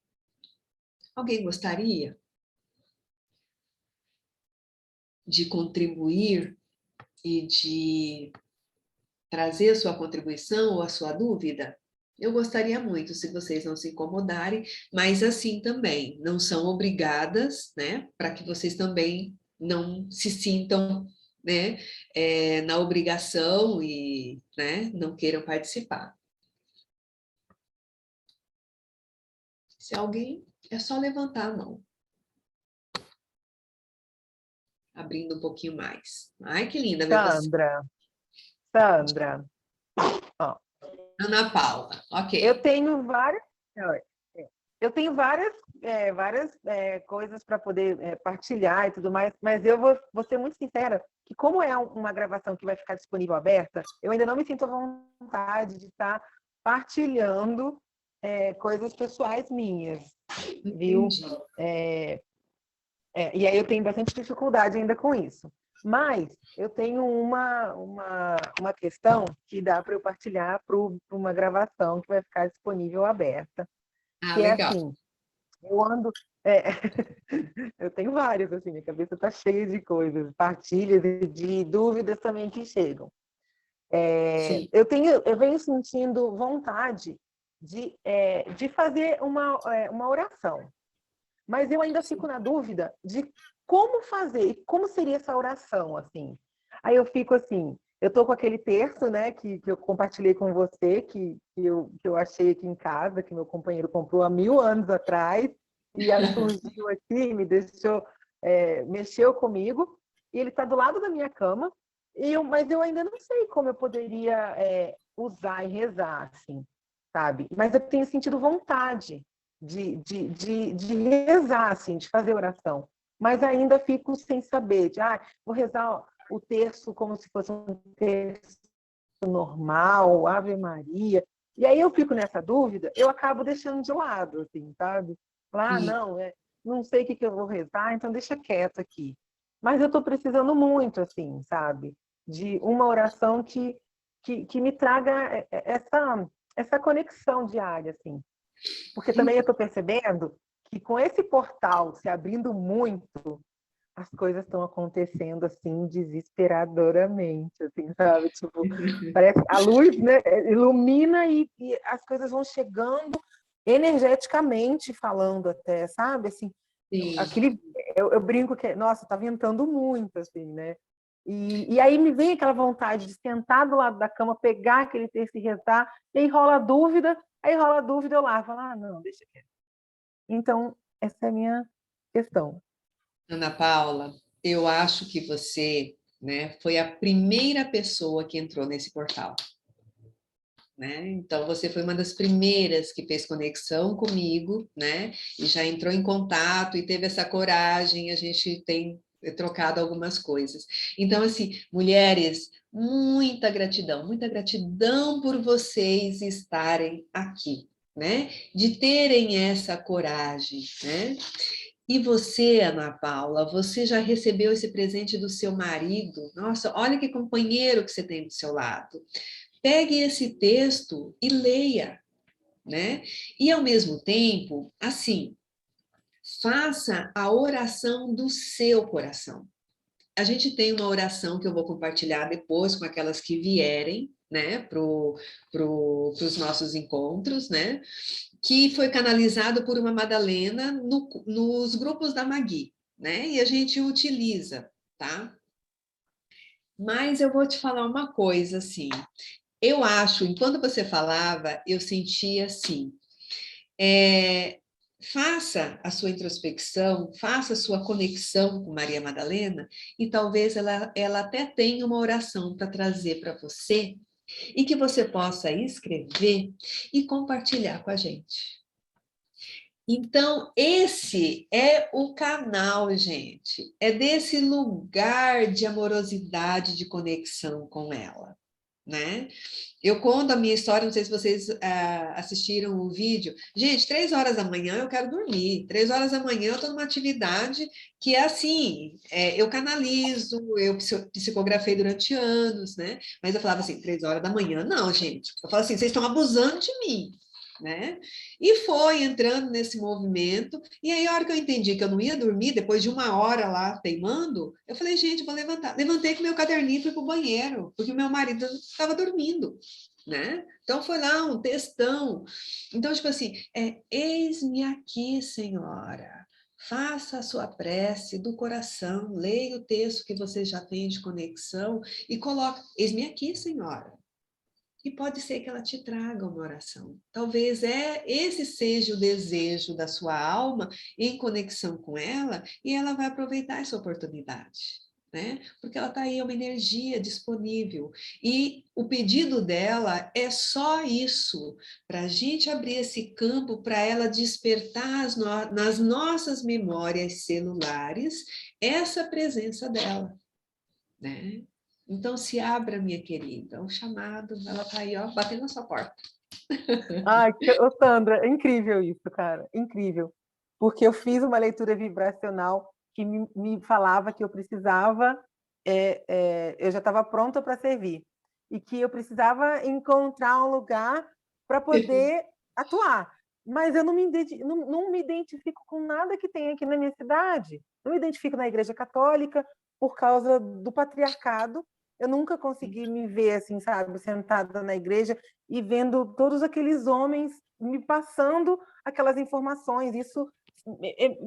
Alguém gostaria de contribuir e de trazer a sua contribuição ou a sua dúvida? Eu gostaria muito, se vocês não se incomodarem, mas assim também, não são obrigadas, né, para que vocês também não se sintam, né, na obrigação e, né, não queiram participar. Se alguém, é só levantar a mão, abrindo um pouquinho mais. Ai, que linda ver você. Sandra, ó, Ana Paula, eu ok. tenho várias, eu tenho várias coisas para poder partilhar e tudo mais, mas eu vou ser muito sincera que como é uma gravação que vai ficar disponível aberta, eu ainda não me sinto à vontade de estar partilhando coisas pessoais minhas, viu? Entendi. E aí eu tenho bastante dificuldade ainda com isso. Mas eu tenho uma questão que dá para eu partilhar para uma gravação que vai ficar disponível aberta, Ah, que é legal. assim, eu ando... é, eu tenho várias, assim, minha cabeça está cheia de coisas, partilhas e de dúvidas também que chegam. Sim. Eu venho sentindo vontade de fazer uma oração, mas eu ainda fico na dúvida de como fazer e como seria essa oração, assim. Aí eu fico assim, eu tô com aquele terço, né, que eu compartilhei com você, que eu achei aqui em casa, que meu companheiro comprou há 1000 anos atrás, e surgiu aqui, me deixou, mexeu comigo, e ele está do lado da minha cama, mas eu ainda não sei como eu poderia usar e rezar, assim, sabe? Mas eu tenho sentido vontade de rezar, assim, de fazer oração. mas ainda fico sem saber, vou rezar o terço como se fosse um terço normal, Ave Maria, e aí eu fico nessa dúvida, eu acabo deixando de lado, assim, sabe? Falar, E, não, não sei o que eu vou rezar, então deixa quieto aqui. Mas eu estou precisando muito, assim, sabe? De uma oração que me traga essa conexão diária, assim. Porque também eu estou percebendo que com esse portal se abrindo muito, as coisas estão acontecendo assim desesperadoramente, assim, sabe? Tipo, parece a luz, né, ilumina e as coisas vão chegando energeticamente falando até, sabe? Assim, sim. aquele eu brinco que, nossa, tá ventando muito, assim, né? E aí me vem aquela vontade de sentar do lado da cama, pegar aquele texto e rezar, e aí rola dúvida, eu lá, falo, não, deixa quieto. Então, essa é a minha questão. Ana Paula, eu acho que você, né, foi a primeira pessoa que entrou nesse portal. Né? Então, você foi uma das primeiras que fez conexão comigo, né? E já entrou em contato e teve essa coragem, a gente tem trocado algumas coisas. Então, assim, mulheres, muita gratidão por vocês estarem aqui, né? De terem essa coragem, né? E você, Ana Paula, você já recebeu esse presente do seu marido? Nossa, olha que companheiro que você tem do seu lado. Pegue esse texto e leia, né? E ao mesmo tempo, assim, faça a oração do seu coração. A gente tem uma oração que eu vou compartilhar depois com aquelas que vierem, né, os nossos encontros, né? Que foi canalizado por uma Madalena nos grupos da Magui, né? E a gente utiliza, tá? Mas eu vou te falar uma coisa, assim, eu acho, enquanto você falava, eu sentia assim, faça a sua introspecção, faça a sua conexão com Maria Madalena, e talvez ela até tenha uma oração para trazer para você, e que você possa escrever e compartilhar com a gente. Então, esse é o canal, gente. É desse lugar de amorosidade, de conexão com ela, né? Eu conto a minha história, não sei se vocês assistiram o vídeo. Gente, 3 horas da manhã eu quero dormir. 3 horas da manhã eu estou numa atividade que é assim, eu canalizo, eu psicografei durante anos, né? Mas eu falava assim, 3 horas da manhã, não, gente. Eu falo assim, vocês estão abusando de mim, né? E foi entrando nesse movimento, e aí a hora que eu entendi que eu não ia dormir, depois de 1 hora lá teimando, eu falei, gente, vou levantar. Levantei com meu caderninho e fui para o banheiro, porque o meu marido estava dormindo, né? Então foi lá um textão. Então, tipo assim, eis-me aqui, Senhora. Faça a sua prece do coração, leia o texto que você já tem de conexão e coloque, eis-me aqui, Senhora. E pode ser que ela te traga uma oração. Talvez esse seja o desejo da sua alma em conexão com ela e ela vai aproveitar essa oportunidade, né? Porque ela está aí, é uma energia disponível. E o pedido dela é só isso, para a gente abrir esse campo, para ela despertar nas nossas memórias celulares essa presença dela, né? Então, se abra, minha querida, o chamado, ela está aí, ó, batendo na sua porta. Ai, ô Sandra, é incrível isso, cara, incrível. Porque eu fiz uma leitura vibracional que me falava que eu precisava, eu já estava pronta para servir, e que eu precisava encontrar um lugar para poder atuar. Mas eu não me identifico com nada que tem aqui na minha cidade. Não me identifico na Igreja Católica por causa do patriarcado. Eu nunca consegui me ver assim, sabe, sentada na igreja e vendo todos aqueles homens me passando aquelas informações. Isso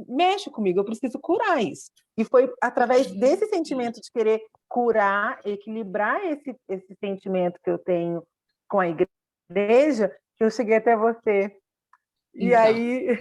mexe comigo, eu preciso curar isso. E foi através desse sentimento de querer curar, equilibrar esse sentimento que eu tenho com a igreja, que eu cheguei até você. E Então, aí, e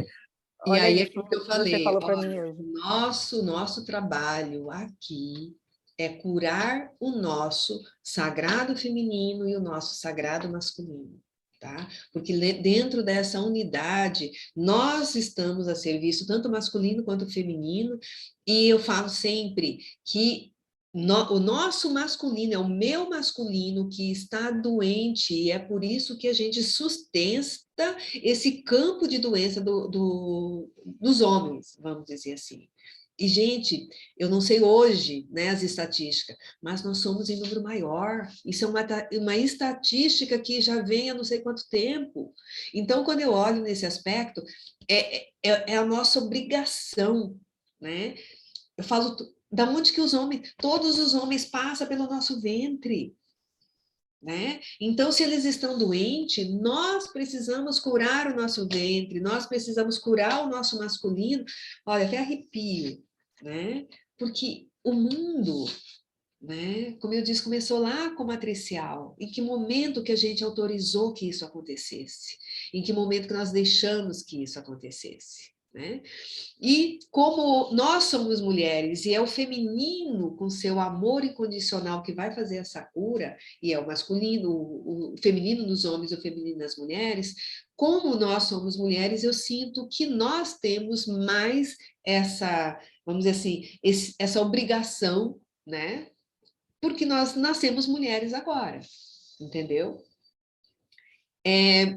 olha aí é isso aquilo que eu que você falei, falou para mim olha, hoje. nosso trabalho aqui é curar o nosso sagrado feminino e o nosso sagrado masculino. tá? Porque dentro dessa unidade, nós estamos a serviço, tanto masculino quanto feminino, e eu falo sempre que o nosso masculino é o meu masculino que está doente, e é por isso que a gente sustenta esse campo de doença dos homens, vamos dizer assim. E, gente, eu não sei hoje, né, as estatísticas, mas nós somos em número maior. Isso é uma estatística que já vem há não sei quanto tempo. Então, quando eu olho nesse aspecto, é a nossa obrigação, né? Eu falo, da onde que todos os homens passam pelo nosso ventre, né? Então, se eles estão doentes, nós precisamos curar o nosso ventre, nós precisamos curar o nosso masculino. Olha, até arrepio, né? Porque o mundo, né, como eu disse, começou lá com o matricial. Em que momento que a gente autorizou que isso acontecesse? Em que momento que nós deixamos que isso acontecesse? Né? E como nós somos mulheres e é o feminino com seu amor incondicional que vai fazer essa cura, e é o masculino, o feminino nos homens, o feminino nas mulheres, como nós somos mulheres, eu sinto que nós temos mais essa, vamos dizer assim, essa obrigação, né? Porque nós nascemos mulheres agora, entendeu?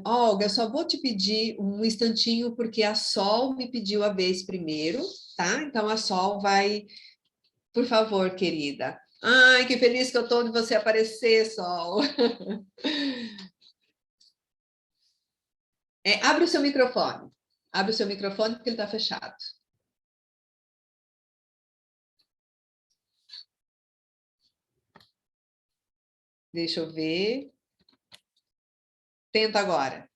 Olga, eu só vou te pedir um instantinho, porque a Sol me pediu a vez primeiro, tá? Então a Sol vai, por favor, querida. Ai, que feliz que eu estou de você aparecer, Sol. Abre o seu microfone. Abre o seu microfone, porque ele está fechado. Deixa eu ver. Tenta agora.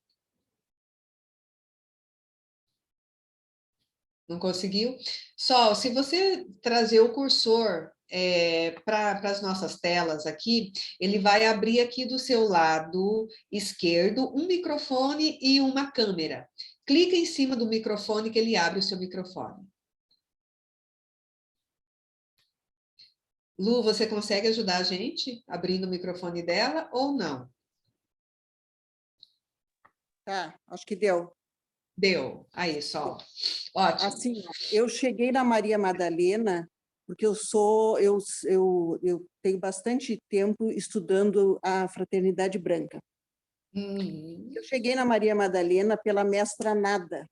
Não conseguiu? Sol, se você trazer o cursor para as nossas telas aqui, ele vai abrir aqui do seu lado esquerdo um microfone e uma câmera. Clica em cima do microfone que ele abre o seu microfone. Lu, você consegue ajudar a gente abrindo o microfone dela ou não? Tá, acho que deu. Deu. Aí, Sol. Ótimo. Assim, eu cheguei na Maria Madalena porque eu tenho bastante tempo estudando a Fraternidade Branca. Eu cheguei na Maria Madalena pela mestra Nada.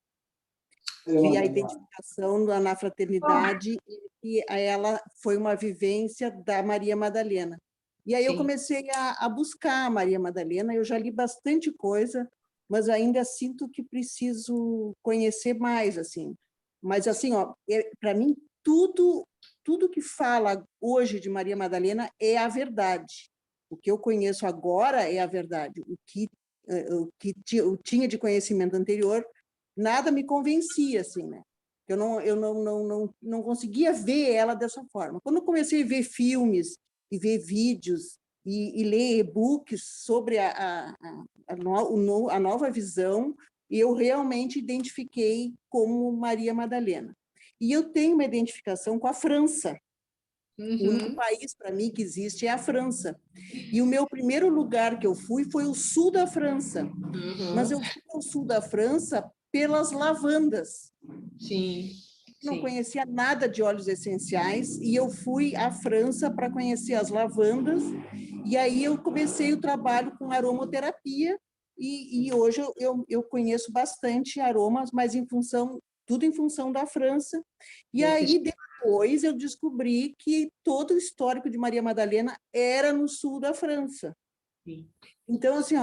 Vi a identificação na fraternidade e ela foi uma vivência da Maria Madalena. E aí eu comecei a buscar a Maria Madalena, eu já li bastante coisa, mas ainda sinto que preciso conhecer mais, assim. Mas, assim, para mim, tudo que fala hoje de Maria Madalena é a verdade. O que eu conheço agora é a verdade. O que eu tinha de conhecimento anterior, nada me convencia, assim, né? Eu não conseguia ver ela dessa forma. Quando eu comecei a ver filmes e ver vídeos e ler e-books sobre a nova visão, eu realmente identifiquei como Maria Madalena. E eu tenho uma identificação com a França. O único país, para mim, que existe é a França. E o meu primeiro lugar que eu fui foi o sul da França. Mas eu fui ao sul da França pelas lavandas. Sim. Não conhecia nada de óleos essenciais e eu fui à França para conhecer as lavandas. E aí eu comecei o trabalho com aromaterapia e hoje eu conheço bastante aromas, mas tudo em função da França. E aí depois eu descobri que todo o histórico de Maria Madalena era no sul da França. Sim. Então, assim,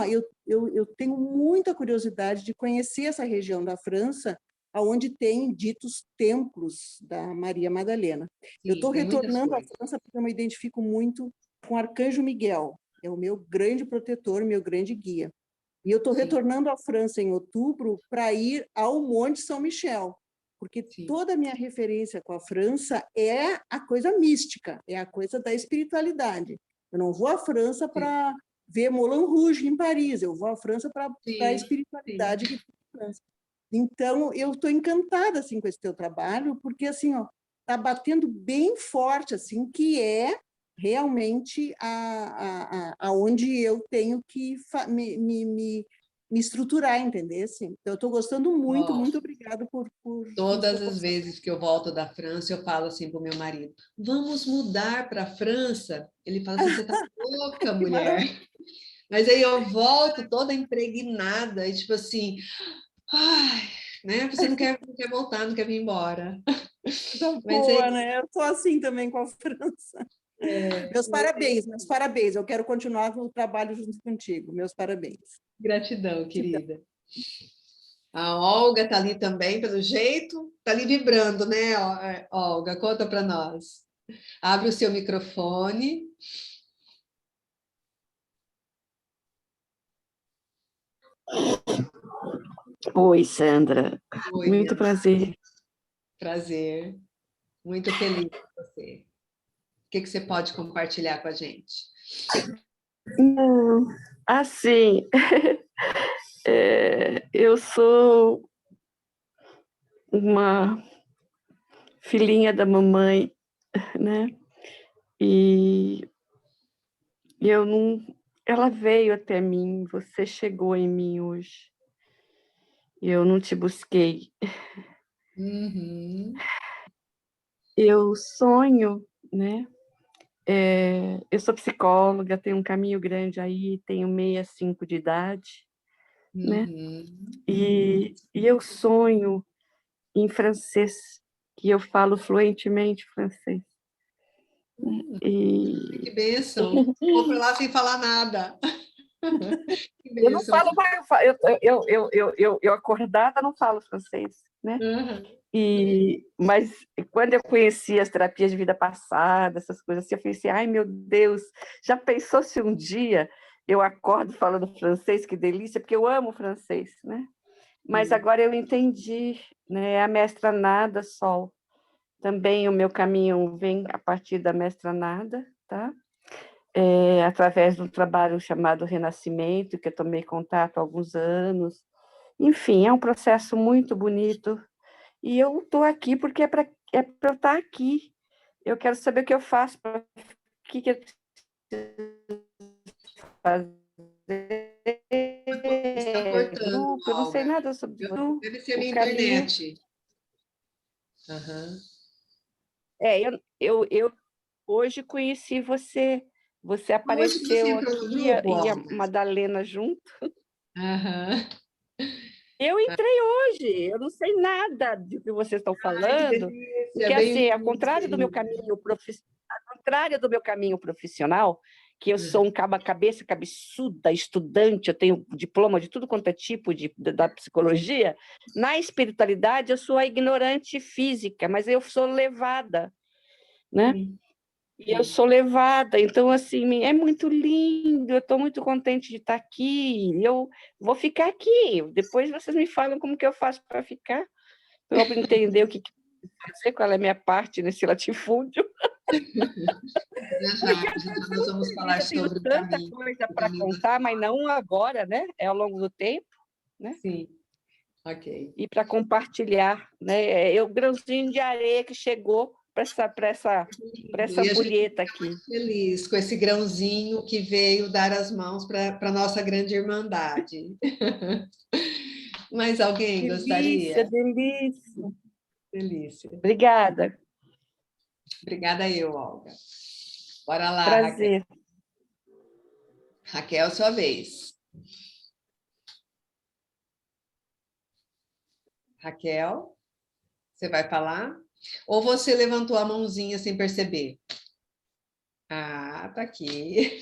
eu tenho muita curiosidade de conhecer essa região da França, onde tem ditos templos da Maria Madalena. Sim, eu estou retornando à França porque eu me identifico muito com o Arcanjo Miguel, é o meu grande protetor, meu grande guia. E eu estou retornando à França em outubro para ir ao Monte São Michel, porque toda a minha referência com a França é a coisa mística, é a coisa da espiritualidade. Eu não vou à França para ver Moulin Rouge em Paris, eu vou à França para a espiritualidade que tem na França. Então, eu estou encantada assim, com esse teu trabalho, porque assim, está batendo bem forte, assim, que é realmente aonde eu tenho que me estruturar, entendeu? Então, eu estou gostando muito, muito obrigada por todas as vezes que eu volto da França, eu falo assim para o meu marido, vamos mudar para a França? Ele fala assim, você está louca, Que mulher. maravilha. Mas aí eu volto toda impregnada, e tipo assim, ai, né? Você não quer voltar, não quer vir embora. Tá Mas é, boa, né? Eu sou assim também com a França. Meus parabéns, meus parabéns. Eu quero continuar o trabalho junto contigo. Meus parabéns. gratidão, Gratidão. querida. A Olga está ali também, pelo jeito, está ali vibrando, né, Olga? Conta para nós. Abre o seu microfone. Oi, Sandra. Oi, Muito prazer. prazer. Muito feliz com você. O que você pode compartilhar com a gente? Assim, eu sou uma filhinha da mamãe, né? E eu não. Ela veio até mim, você chegou em mim hoje. Eu não te busquei. Uhum. Eu sonho, né? Eu sou psicóloga, tenho um caminho grande aí, tenho 65 de idade, né? Uhum. E eu sonho em francês, que eu falo fluentemente francês. Que E bênção. Vou para lá sem falar nada. Que eu não bênção. falo mais, eu acordada não falo francês, né? Uhum. Mas quando eu conheci as terapias de vida passada, essas coisas assim, eu falei assim, ai meu Deus, já pensou se um dia eu acordo falando francês, que delícia, porque eu amo francês, né? Mas agora eu entendi, né? A mestra Nada Sol. Também o meu caminho vem a partir da mestra Nada, tá? Através de um trabalho chamado Renascimento, que eu tomei contato há alguns anos. Enfim, é um processo muito bonito. E eu estou aqui porque é para eu estar aqui. Eu quero saber o que eu faço, o que eu preciso fazer. Está cortando, Grupo, eu não sei Olga. nada sobre Deve ser a o minha caminho. internet. Uhum. Eu hoje conheci você. Você Hoje que você apareceu entrou no aqui grupo, e a Olga? Madalena junto. Aham. Eu entrei hoje, eu não sei nada do que vocês estão Ai, que falando, delícia. porque assim, ao Bem-vindo, contrário do meu querida. caminho ao contrário do meu caminho profissional, que eu sou um cabeça cabeçuda, estudante, eu tenho diploma de tudo quanto é tipo da psicologia, na espiritualidade eu sou a ignorante física, mas eu sou levada, né? E eu sou levada, então, assim, é muito lindo, eu estou muito contente de estar aqui, eu vou ficar aqui, depois vocês me falam como que eu faço para ficar, para eu entender o que fazer, qual é a minha parte nesse latifúndio, porque eu Já estou nós tão vamos feliz, falar eu tenho sobre tanta coisa o para caminho da... contar, mas não agora, né? É ao longo do tempo, né? Sim, ok. E para compartilhar, né? É o grãozinho de areia que chegou para essa E a gente ampulheta fica aqui. muito feliz com esse grãozinho que veio dar as mãos para a nossa grande irmandade. Mais alguém Delícia, gostaria? delícia. Delícia. Obrigada. Obrigada eu, Olga. Bora lá, Raquel. Prazer. Raquel, sua vez. Raquel, você vai falar? Ou você levantou a mãozinha sem perceber? Ah, tá aqui.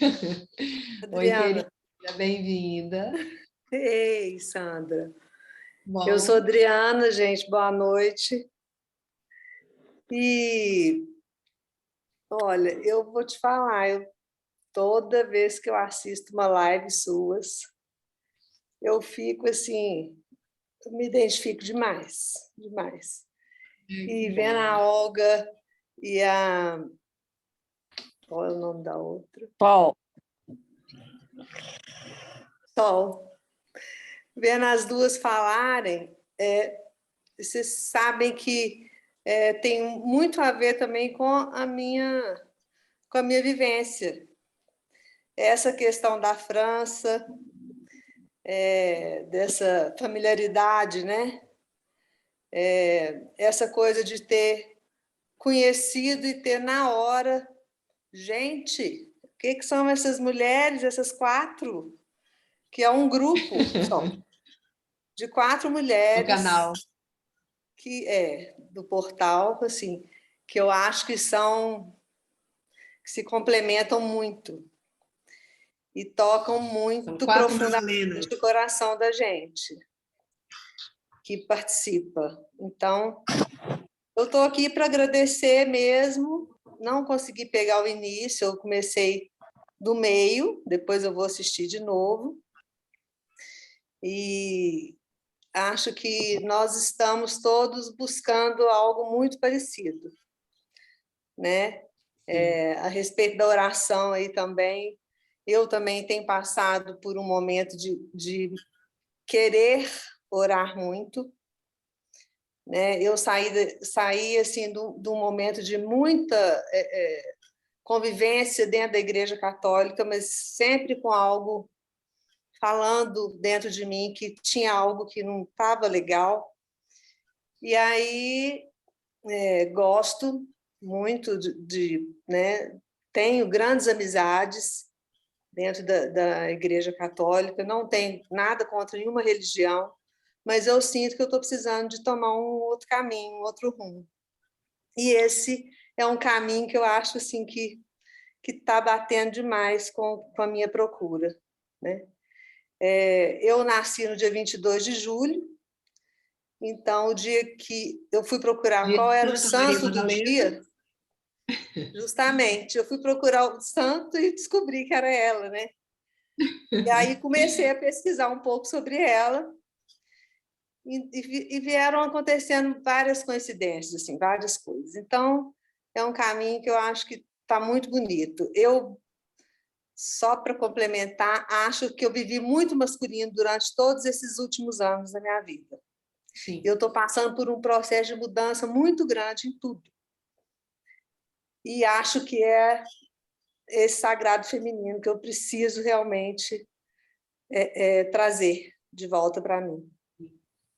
Oi, Adriana. querida, bem-vinda. Ei, Sandra. Eu sou Bom, Adriana, gente, boa noite. E, olha, eu vou te falar, toda vez que eu assisto uma live suas, eu fico assim, eu me identifico demais, demais. E vendo a Olga e a... Qual é o nome da outra? Paul. Sol. Vendo as duas falarem, vocês sabem que tem muito a ver também com a minha vivência. Essa questão da França, dessa familiaridade, né? Essa coisa de ter conhecido e ter na hora, gente, o que são essas mulheres, essas 4? Que é um grupo só, de 4 O mulheres canal. que do portal, assim, que eu acho que se complementam muito e tocam São muito 4 profundamente Madalenas. o coração da gente que participa. Então, eu estou aqui para agradecer mesmo. Não consegui pegar o início, eu comecei do meio, depois eu vou assistir de novo. E acho que nós estamos todos buscando algo muito parecido, né? A respeito da oração aí também, eu também tenho passado por um momento de querer orar muito, né? Eu saí assim de um momento de muita convivência dentro da Igreja Católica, mas sempre com algo falando dentro de mim que tinha algo que não estava legal. E aí gosto muito né? Tenho grandes amizades dentro da Igreja Católica, não tenho nada contra nenhuma religião, mas eu sinto que eu estou precisando de tomar um outro caminho, um outro rumo. E esse é um caminho que eu acho assim que está batendo demais com a minha procura, né? Eu nasci no dia 22 de julho, então o dia que eu fui procurar Dia qual de era o Santa Maria santo do Madalena. dia, justamente, eu fui procurar o santo e descobri que era ela, né? E aí comecei a pesquisar um pouco sobre ela e vieram acontecendo várias coincidências, assim, várias coisas. Então, é um caminho que eu acho que está muito bonito. Eu, só para complementar, acho que eu vivi muito masculino durante todos esses últimos anos da minha vida. Sim. Eu estou passando por um processo de mudança muito grande em tudo. E acho que é esse sagrado feminino que eu preciso realmente trazer de volta para mim.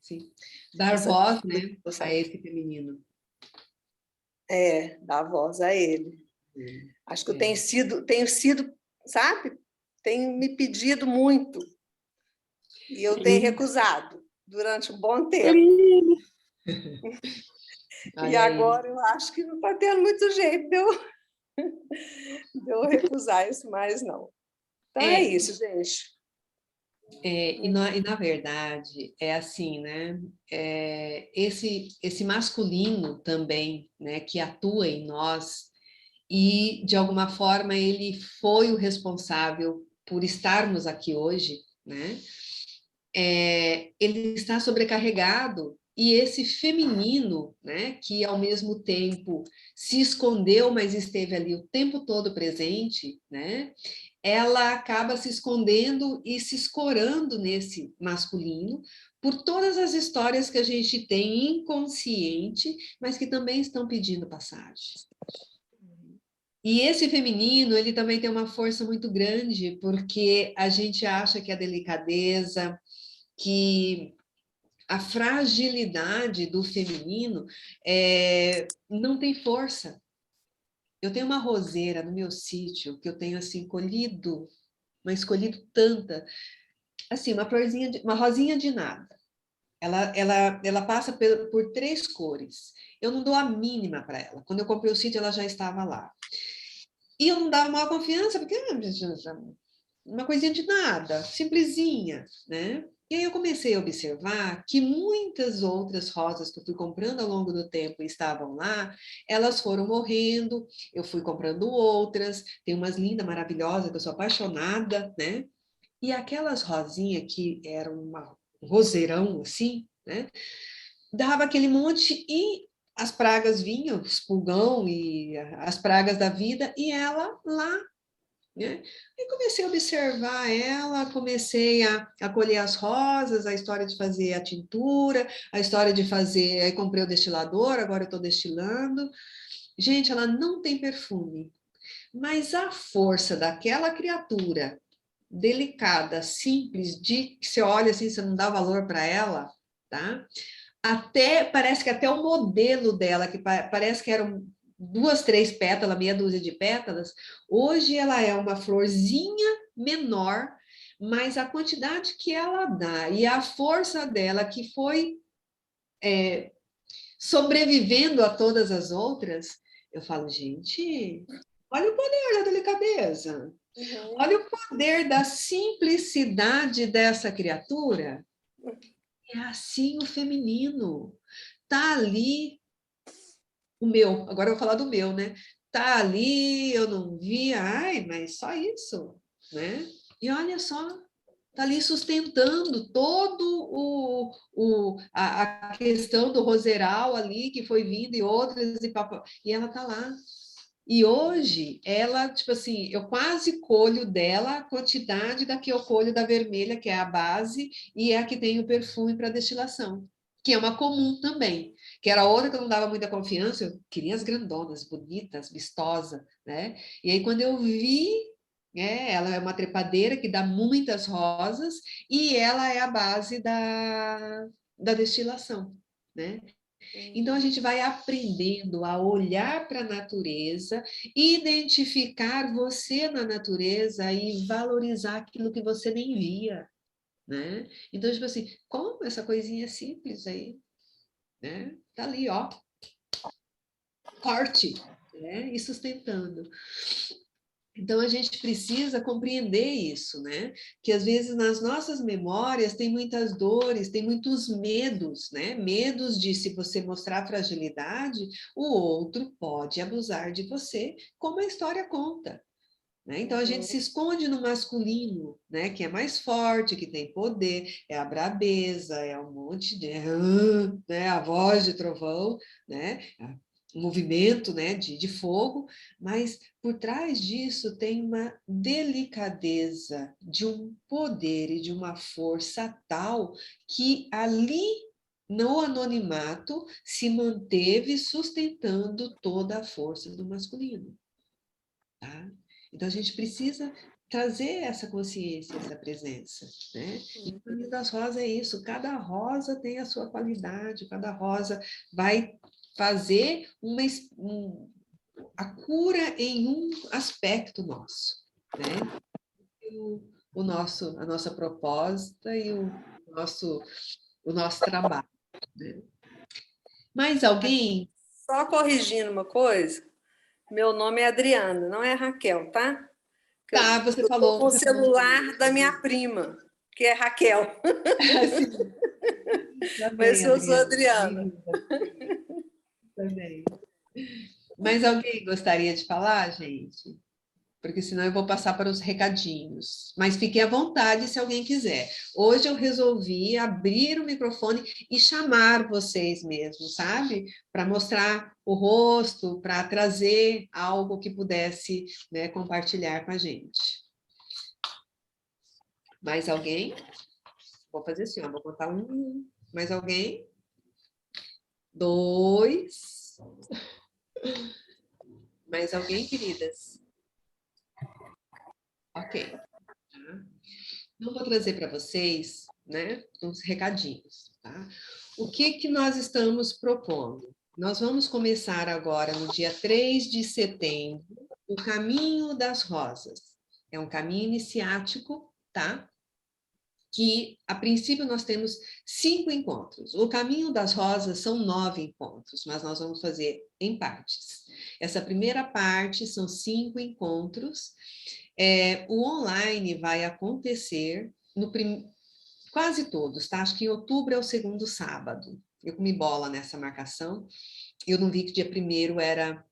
Sim. Dar voz, né, a esse feminino. Dar voz a ele. Acho que eu tenho sido, sabe? Tenho me pedido muito. E eu tenho recusado durante um bom tempo. E agora eu acho que não está tendo muito jeito de eu recusar isso mais, não. Então é isso, gente. E na verdade, é assim, né? Esse masculino também, né, que atua em nós, e, de alguma forma, ele foi o responsável por estarmos aqui hoje, né? Ele está sobrecarregado, e esse feminino, né, que ao mesmo tempo se escondeu, mas esteve ali o tempo todo presente, né? Ela acaba se escondendo e se escorando nesse masculino por todas as histórias que a gente tem inconsciente, mas que também estão pedindo passagem. E esse feminino, ele também tem uma força muito grande, porque a gente acha que a delicadeza, que a fragilidade do feminino não tem força. Eu tenho uma roseira no meu sítio que eu tenho assim colhido, mas escolhido tanta, assim, uma florzinha, uma rosinha de nada. Ela passa por 3 cores. Eu não dou a mínima para ela. Quando eu comprei o sítio, ela já estava lá. E eu não dava maior confiança, porque uma coisinha de nada, simplesinha, né? E aí eu comecei a observar que muitas outras rosas que eu fui comprando ao longo do tempo e estavam lá, elas foram morrendo, eu fui comprando outras, tem umas lindas, maravilhosas, que eu sou apaixonada, né? E aquelas rosinhas que eram um roseirão, assim, né? Dava aquele monte e as pragas vinham, os pulgão e as pragas da vida, e ela lá, né? E comecei a observar ela, comecei a colher as rosas, a história de fazer a tintura, a história de fazer, aí comprei o destilador, agora eu estou destilando. Gente, ela não tem perfume, mas a força daquela criatura, delicada, simples, que você olha assim, você não dá valor para ela, tá? Até, parece que até o modelo dela, que parece que eram 2, 3 pétalas, meia dúzia de pétalas, hoje ela é uma florzinha menor, mas a quantidade que ela dá e a força dela que foi sobrevivendo a todas as outras, eu falo, gente, olha o poder da delicadeza, olha o poder da simplicidade dessa criatura. É assim o feminino. Tá ali o meu, agora eu vou falar do meu, né? Tá ali, eu não vi, ai, mas só isso, né? E olha só, tá ali sustentando todo a questão do roseral ali, que foi vindo e outras, e ela tá lá. E hoje, ela, tipo assim, eu quase colho dela a quantidade da que eu colho da vermelha, que é a base, e é a que tem o perfume para destilação, que é uma comum também, que era outra que eu não dava muita confiança, eu queria as grandonas, bonitas, vistosas, né? E aí, quando eu vi, ela é uma trepadeira que dá muitas rosas, e ela é a base da destilação, né? Então, a gente vai aprendendo a olhar para a natureza, identificar você na natureza e valorizar aquilo que você nem via, né? Então, tipo assim, como essa coisinha simples aí, né? Tá ali, ó, forte, né? E sustentando. Então, a gente precisa compreender isso, né? Que às vezes nas nossas memórias tem muitas dores, tem muitos medos, né? Medos de, se você mostrar fragilidade, o outro pode abusar de você, como a história conta. Né? Então, a gente se esconde no masculino, né? Que é mais forte, que tem poder, é a brabeza, é um monte de... né? A voz de trovão, né? O movimento, né? de fogo, mas por trás disso tem uma delicadeza, de um poder e de uma força tal que ali, no anonimato, se manteve sustentando toda a força do masculino. Tá? Então, a gente precisa trazer essa consciência, essa presença, né? E o caminho das rosas é isso, cada rosa tem a sua qualidade, cada rosa vai fazer a cura em um aspecto nosso, né? A nossa proposta e o nosso trabalho, né? Mais alguém? Só corrigindo uma coisa, meu nome é Adriana, não é Raquel, tá? Tá, você Eu estou falou. com o celular da minha prima, que é Raquel. Sim, Mas também, eu sou Adriana. Adriana. Também. Mais alguém gostaria de falar, gente? Porque senão eu vou passar para os recadinhos. Mas fiquem à vontade se alguém quiser. Hoje eu resolvi abrir o microfone e chamar vocês mesmo, sabe? Para mostrar o rosto, para trazer algo que pudesse, né, compartilhar com a gente. Mais alguém? Vou fazer assim, ó, vou contar 1. Mais alguém? 2. Mais alguém, queridas? Ok. Então, vou trazer para vocês, né, uns recadinhos, tá? O que nós estamos propondo? Nós vamos começar agora, no dia 3 de setembro, o Caminho das Rosas. É um caminho iniciático, tá? Que, a princípio, nós temos 5 encontros. O Caminho das Rosas são 9 encontros, mas nós vamos fazer em partes. Essa primeira parte são 5 encontros. O online vai acontecer quase todos, tá? Acho que em outubro é o segundo sábado. Eu comi bola nessa marcação. Eu não vi que dia 1º era...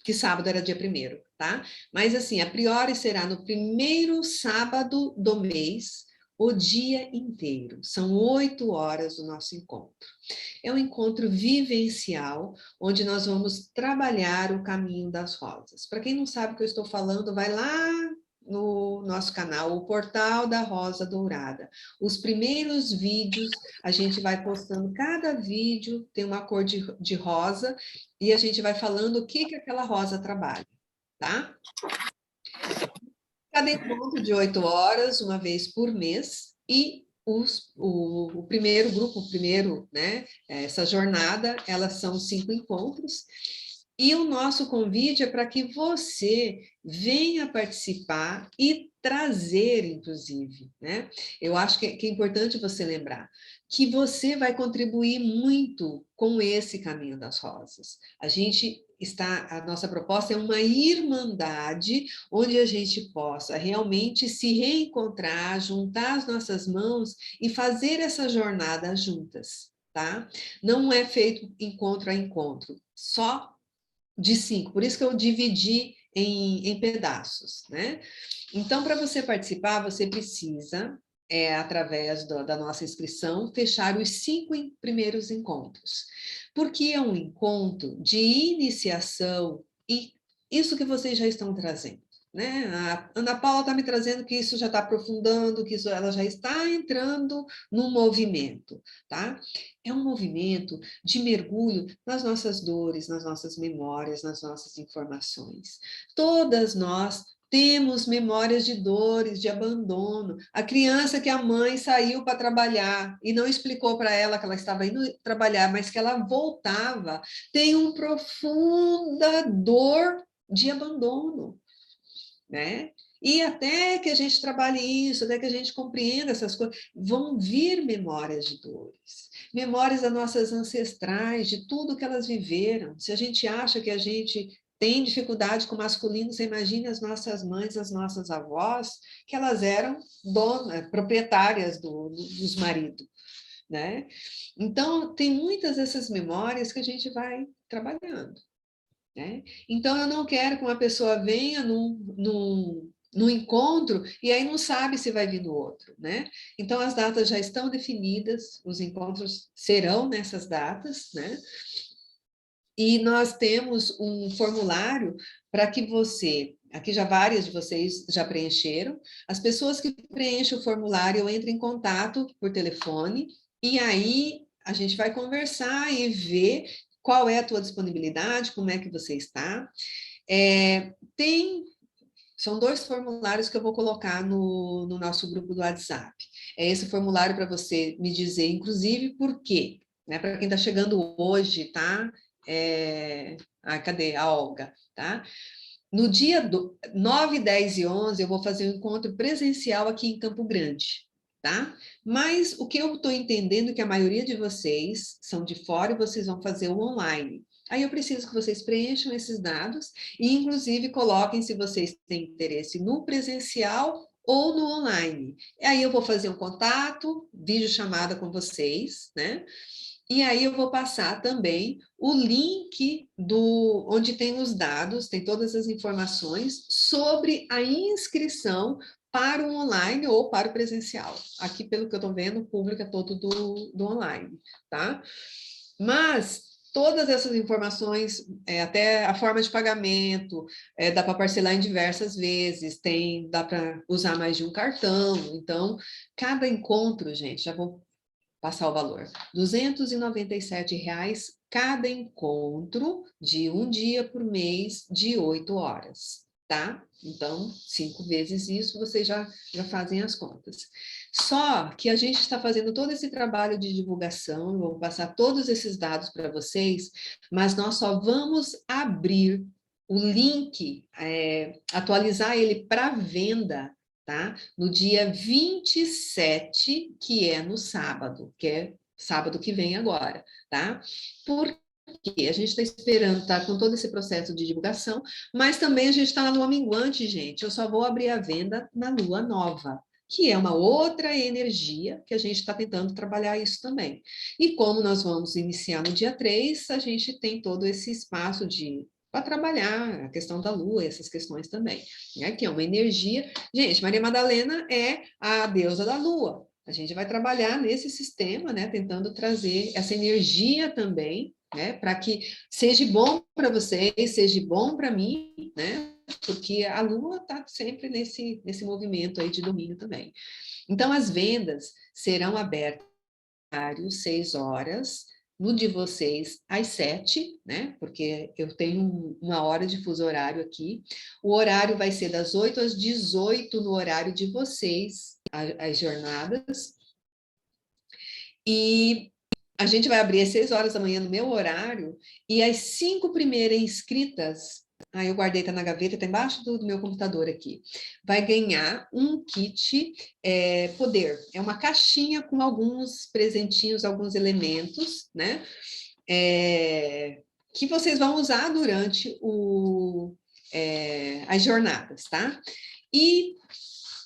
que sábado era dia 1º, tá? Mas, assim, a priori será no primeiro sábado do mês, o dia inteiro. São 8 horas o nosso encontro. É um encontro vivencial, onde nós vamos trabalhar o caminho das rosas. Para quem não sabe o que eu estou falando, vai lá no nosso canal, o Portal da Rosa Dourada. Os primeiros vídeos, a gente vai postando, cada vídeo tem uma cor de rosa, e a gente vai falando o que aquela rosa trabalha, tá? Cada encontro de 8 horas, uma vez por mês, e o primeiro grupo, né, essa jornada, elas são 5 encontros, e o nosso convite é para que você venha participar e trazer, inclusive, né? Eu acho que é importante você lembrar que você vai contribuir muito com esse caminho das rosas. A nossa proposta é uma irmandade onde a gente possa realmente se reencontrar, juntar as nossas mãos e fazer essa jornada juntas, tá? Não é feito encontro a encontro, só de 5, por isso que eu dividi em pedaços, né? Então, para você participar, você precisa, através da nossa inscrição, fechar os 5 primeiros encontros, porque é um encontro de iniciação e isso que vocês já estão trazendo. Né? A Ana Paula está me trazendo que isso já está aprofundando, que ela já está entrando no movimento, tá? É um movimento de mergulho nas nossas dores, nas nossas memórias, nas nossas informações. Todas nós temos memórias de dores, de abandono. A criança que a mãe saiu para trabalhar e não explicou para ela que ela estava indo trabalhar, mas que ela voltava, tem uma profunda dor de abandono, né? E até que a gente trabalhe isso, até que a gente compreenda essas coisas, vão vir memórias de dores, memórias das nossas ancestrais, de tudo que elas viveram. Se a gente acha que a gente tem dificuldade com o masculino, você imagina as nossas mães, as nossas avós, que elas eram donas, proprietárias dos maridos, né? Então, tem muitas dessas memórias que a gente vai trabalhando. Né? Então, eu não quero que uma pessoa venha num encontro e aí não sabe se vai vir no outro. Né? Então, as datas já estão definidas, os encontros serão nessas datas, né? E nós temos um formulário para que você, aqui já várias de vocês já preencheram, as pessoas que preenchem o formulário entrem em contato por telefone, e aí a gente vai conversar e ver qual é a tua disponibilidade, como é que você está. São 2 formulários que eu vou colocar no nosso grupo do WhatsApp. É esse formulário para você me dizer, inclusive, por quê. Né? Para quem está chegando hoje, tá? Cadê? A Olga, tá? No dia 9, 10 e 11, eu vou fazer um encontro presencial aqui em Campo Grande, tá? Mas o que eu estou entendendo é que a maioria de vocês são de fora e vocês vão fazer o online. Aí eu preciso que vocês preencham esses dados e, inclusive, coloquem se vocês têm interesse no presencial ou no online. Aí eu vou fazer um contato, videochamada com vocês, né? E aí eu vou passar também o link onde tem os dados, tem todas as informações sobre a inscrição para o online ou para o presencial. Aqui, pelo que eu estou vendo, o público é todo do online, tá? Mas todas essas informações, até a forma de pagamento, dá para parcelar em diversas vezes, dá para usar mais de um cartão. Então, cada encontro, gente, já vou passar o valor, R$ 297 cada encontro de um dia por mês de 8 horas, tá? Então, 5 vezes isso, vocês já fazem as contas. Só que a gente está fazendo todo esse trabalho de divulgação, vou passar todos esses dados para vocês, mas nós só vamos abrir o link, atualizar ele para venda, tá? No dia 27, que é no sábado, que é sábado que vem agora, tá? Porque a gente está esperando, tá com todo esse processo de divulgação, mas também a gente está na lua minguante, gente. Eu só vou abrir a venda na lua nova, que é uma outra energia que a gente está tentando trabalhar isso também. E como nós vamos iniciar no dia 3, a gente tem todo esse espaço para trabalhar a questão da lua, essas questões também, né? Que é uma energia. Gente, Maria Madalena é a deusa da lua. A gente vai trabalhar nesse sistema, né? Tentando trazer essa energia também, né? Para que seja bom para vocês, seja bom para mim, né? Porque a lua está sempre nesse movimento aí de domínio também. Então, as vendas serão abertas às 6 horas, no de vocês às 7, né? Porque eu tenho uma hora de fuso horário aqui. O horário vai ser das 8 às 18 no horário de vocês, as jornadas. E a gente vai abrir às 6 horas da manhã no meu horário, e as 5 primeiras inscritas, eu guardei, tá na gaveta, tá embaixo do meu computador aqui, vai ganhar um kit poder. É uma caixinha com alguns presentinhos, alguns elementos, né? Que vocês vão usar durante as jornadas, tá?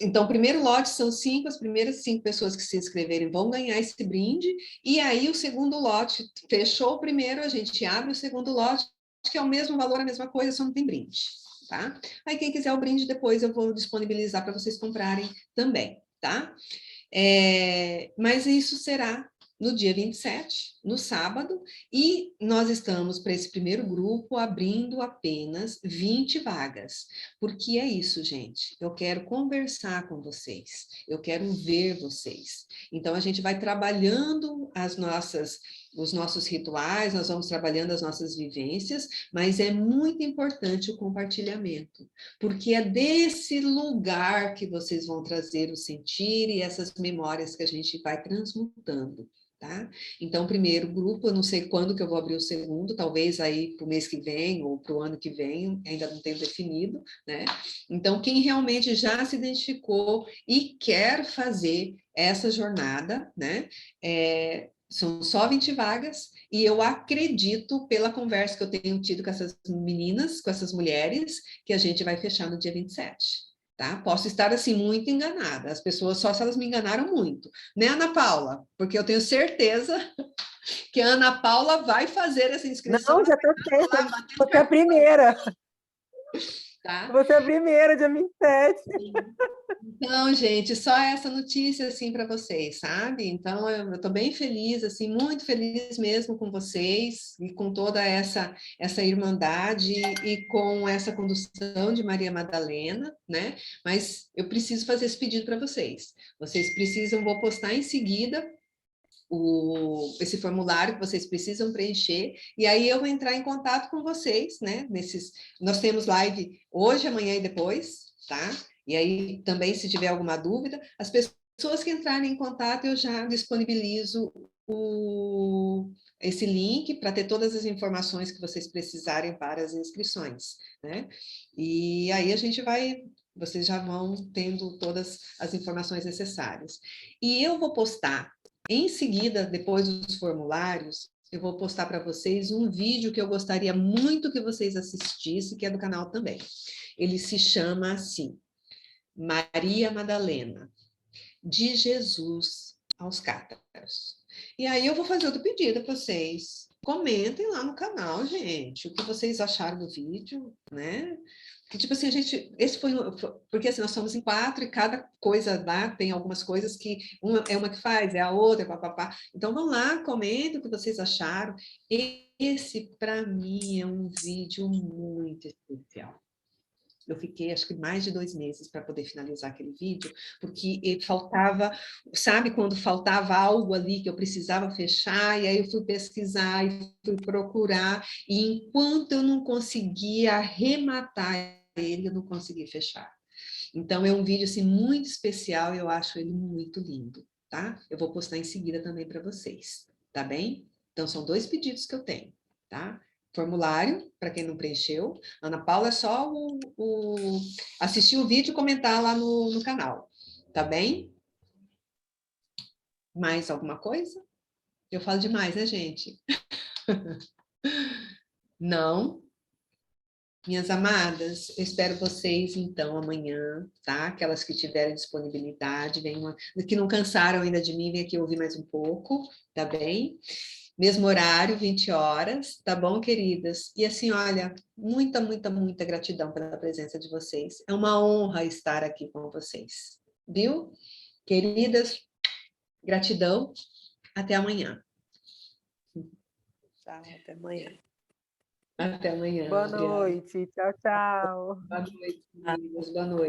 Então, o primeiro lote são 5, as primeiras 5 pessoas que se inscreverem vão ganhar esse brinde, e aí o segundo lote, fechou o primeiro, a gente abre o segundo lote, que é o mesmo valor, a mesma coisa, só não tem brinde, tá? Aí quem quiser o brinde, depois eu vou disponibilizar para vocês comprarem também, tá? Mas isso será no dia 27, no sábado, e nós estamos, para esse primeiro grupo, abrindo apenas 20 vagas. Porque é isso, gente. Eu quero conversar com vocês, eu quero ver vocês. Então, a gente vai trabalhando os nossos rituais, nós vamos trabalhando as nossas vivências, mas é muito importante o compartilhamento, porque é desse lugar que vocês vão trazer o sentir e essas memórias que a gente vai transmutando. Tá? Então, primeiro grupo, eu não sei quando que eu vou abrir o segundo, talvez aí para o mês que vem ou para o ano que vem, ainda não tenho definido, né? Então, quem realmente já se identificou e quer fazer essa jornada, né? São só 20 vagas, e eu acredito, pela conversa que eu tenho tido com essas meninas, com essas mulheres, que a gente vai fechar no dia 27. Tá? Posso estar, assim, muito enganada. As pessoas, só se elas me enganaram muito. Né, Ana Paula? Porque eu tenho certeza que a Ana Paula vai fazer essa inscrição. Não, já toquei. Você é a primeira. Tá? Você é a primeira, dia 27. Então, gente, só essa notícia, assim, para vocês, sabe? Então, eu estou bem feliz, assim, muito feliz mesmo com vocês e com toda essa irmandade e com essa condução de Maria Madalena, né? Mas eu preciso fazer esse pedido para vocês. Vocês precisam, vou postar em seguida esse formulário que vocês precisam preencher, e aí eu vou entrar em contato com vocês, né? Nós temos live hoje, amanhã e depois, tá? E aí também, se tiver alguma dúvida, as pessoas que entrarem em contato, eu já disponibilizo esse link para ter todas as informações que vocês precisarem para as inscrições, né? E aí vocês já vão tendo todas as informações necessárias. E eu vou postar em seguida, depois dos formulários, eu vou postar para vocês um vídeo que eu gostaria muito que vocês assistissem, que é do canal também. Ele se chama assim, Maria Madalena, de Jesus aos Cátaros. E aí eu vou fazer outro pedido para vocês. Comentem lá no canal, gente, o que vocês acharam do vídeo, né? Que, tipo assim, porque assim, nós somos em 4 e cada coisa lá tem algumas coisas que uma é uma que faz, é a outra, papapá. Então, vão lá, comentem o que vocês acharam. Esse, para mim, é um vídeo muito especial. Eu fiquei, acho que mais de 2 meses para poder finalizar aquele vídeo, porque faltava, sabe, quando faltava algo ali que eu precisava fechar, e aí eu fui pesquisar e fui procurar, e enquanto eu não conseguia arrematar ele, eu não consegui fechar. Então, é um vídeo, assim, muito especial, e eu acho ele muito lindo, tá? Eu vou postar em seguida também para vocês, tá bem? Então, são 2 pedidos que eu tenho, tá? Formulário, para quem não preencheu. Ana Paula, é só assistir o vídeo e comentar lá no canal, tá bem? Mais alguma coisa? Eu falo demais, né, gente? Não? Minhas amadas, eu espero vocês, então, amanhã, tá? Aquelas que tiverem disponibilidade, que não cansaram ainda de mim, vem aqui ouvir mais um pouco, tá bem? Mesmo horário, 20 horas, tá bom, queridas? E assim, olha, muita, muita, muita gratidão pela presença de vocês. É uma honra estar aqui com vocês, viu? Queridas, gratidão. Até amanhã. Tá, até amanhã. Até amanhã, Boa Adriana. noite. Tchau, tchau. Boa noite, queridas. Boa noite.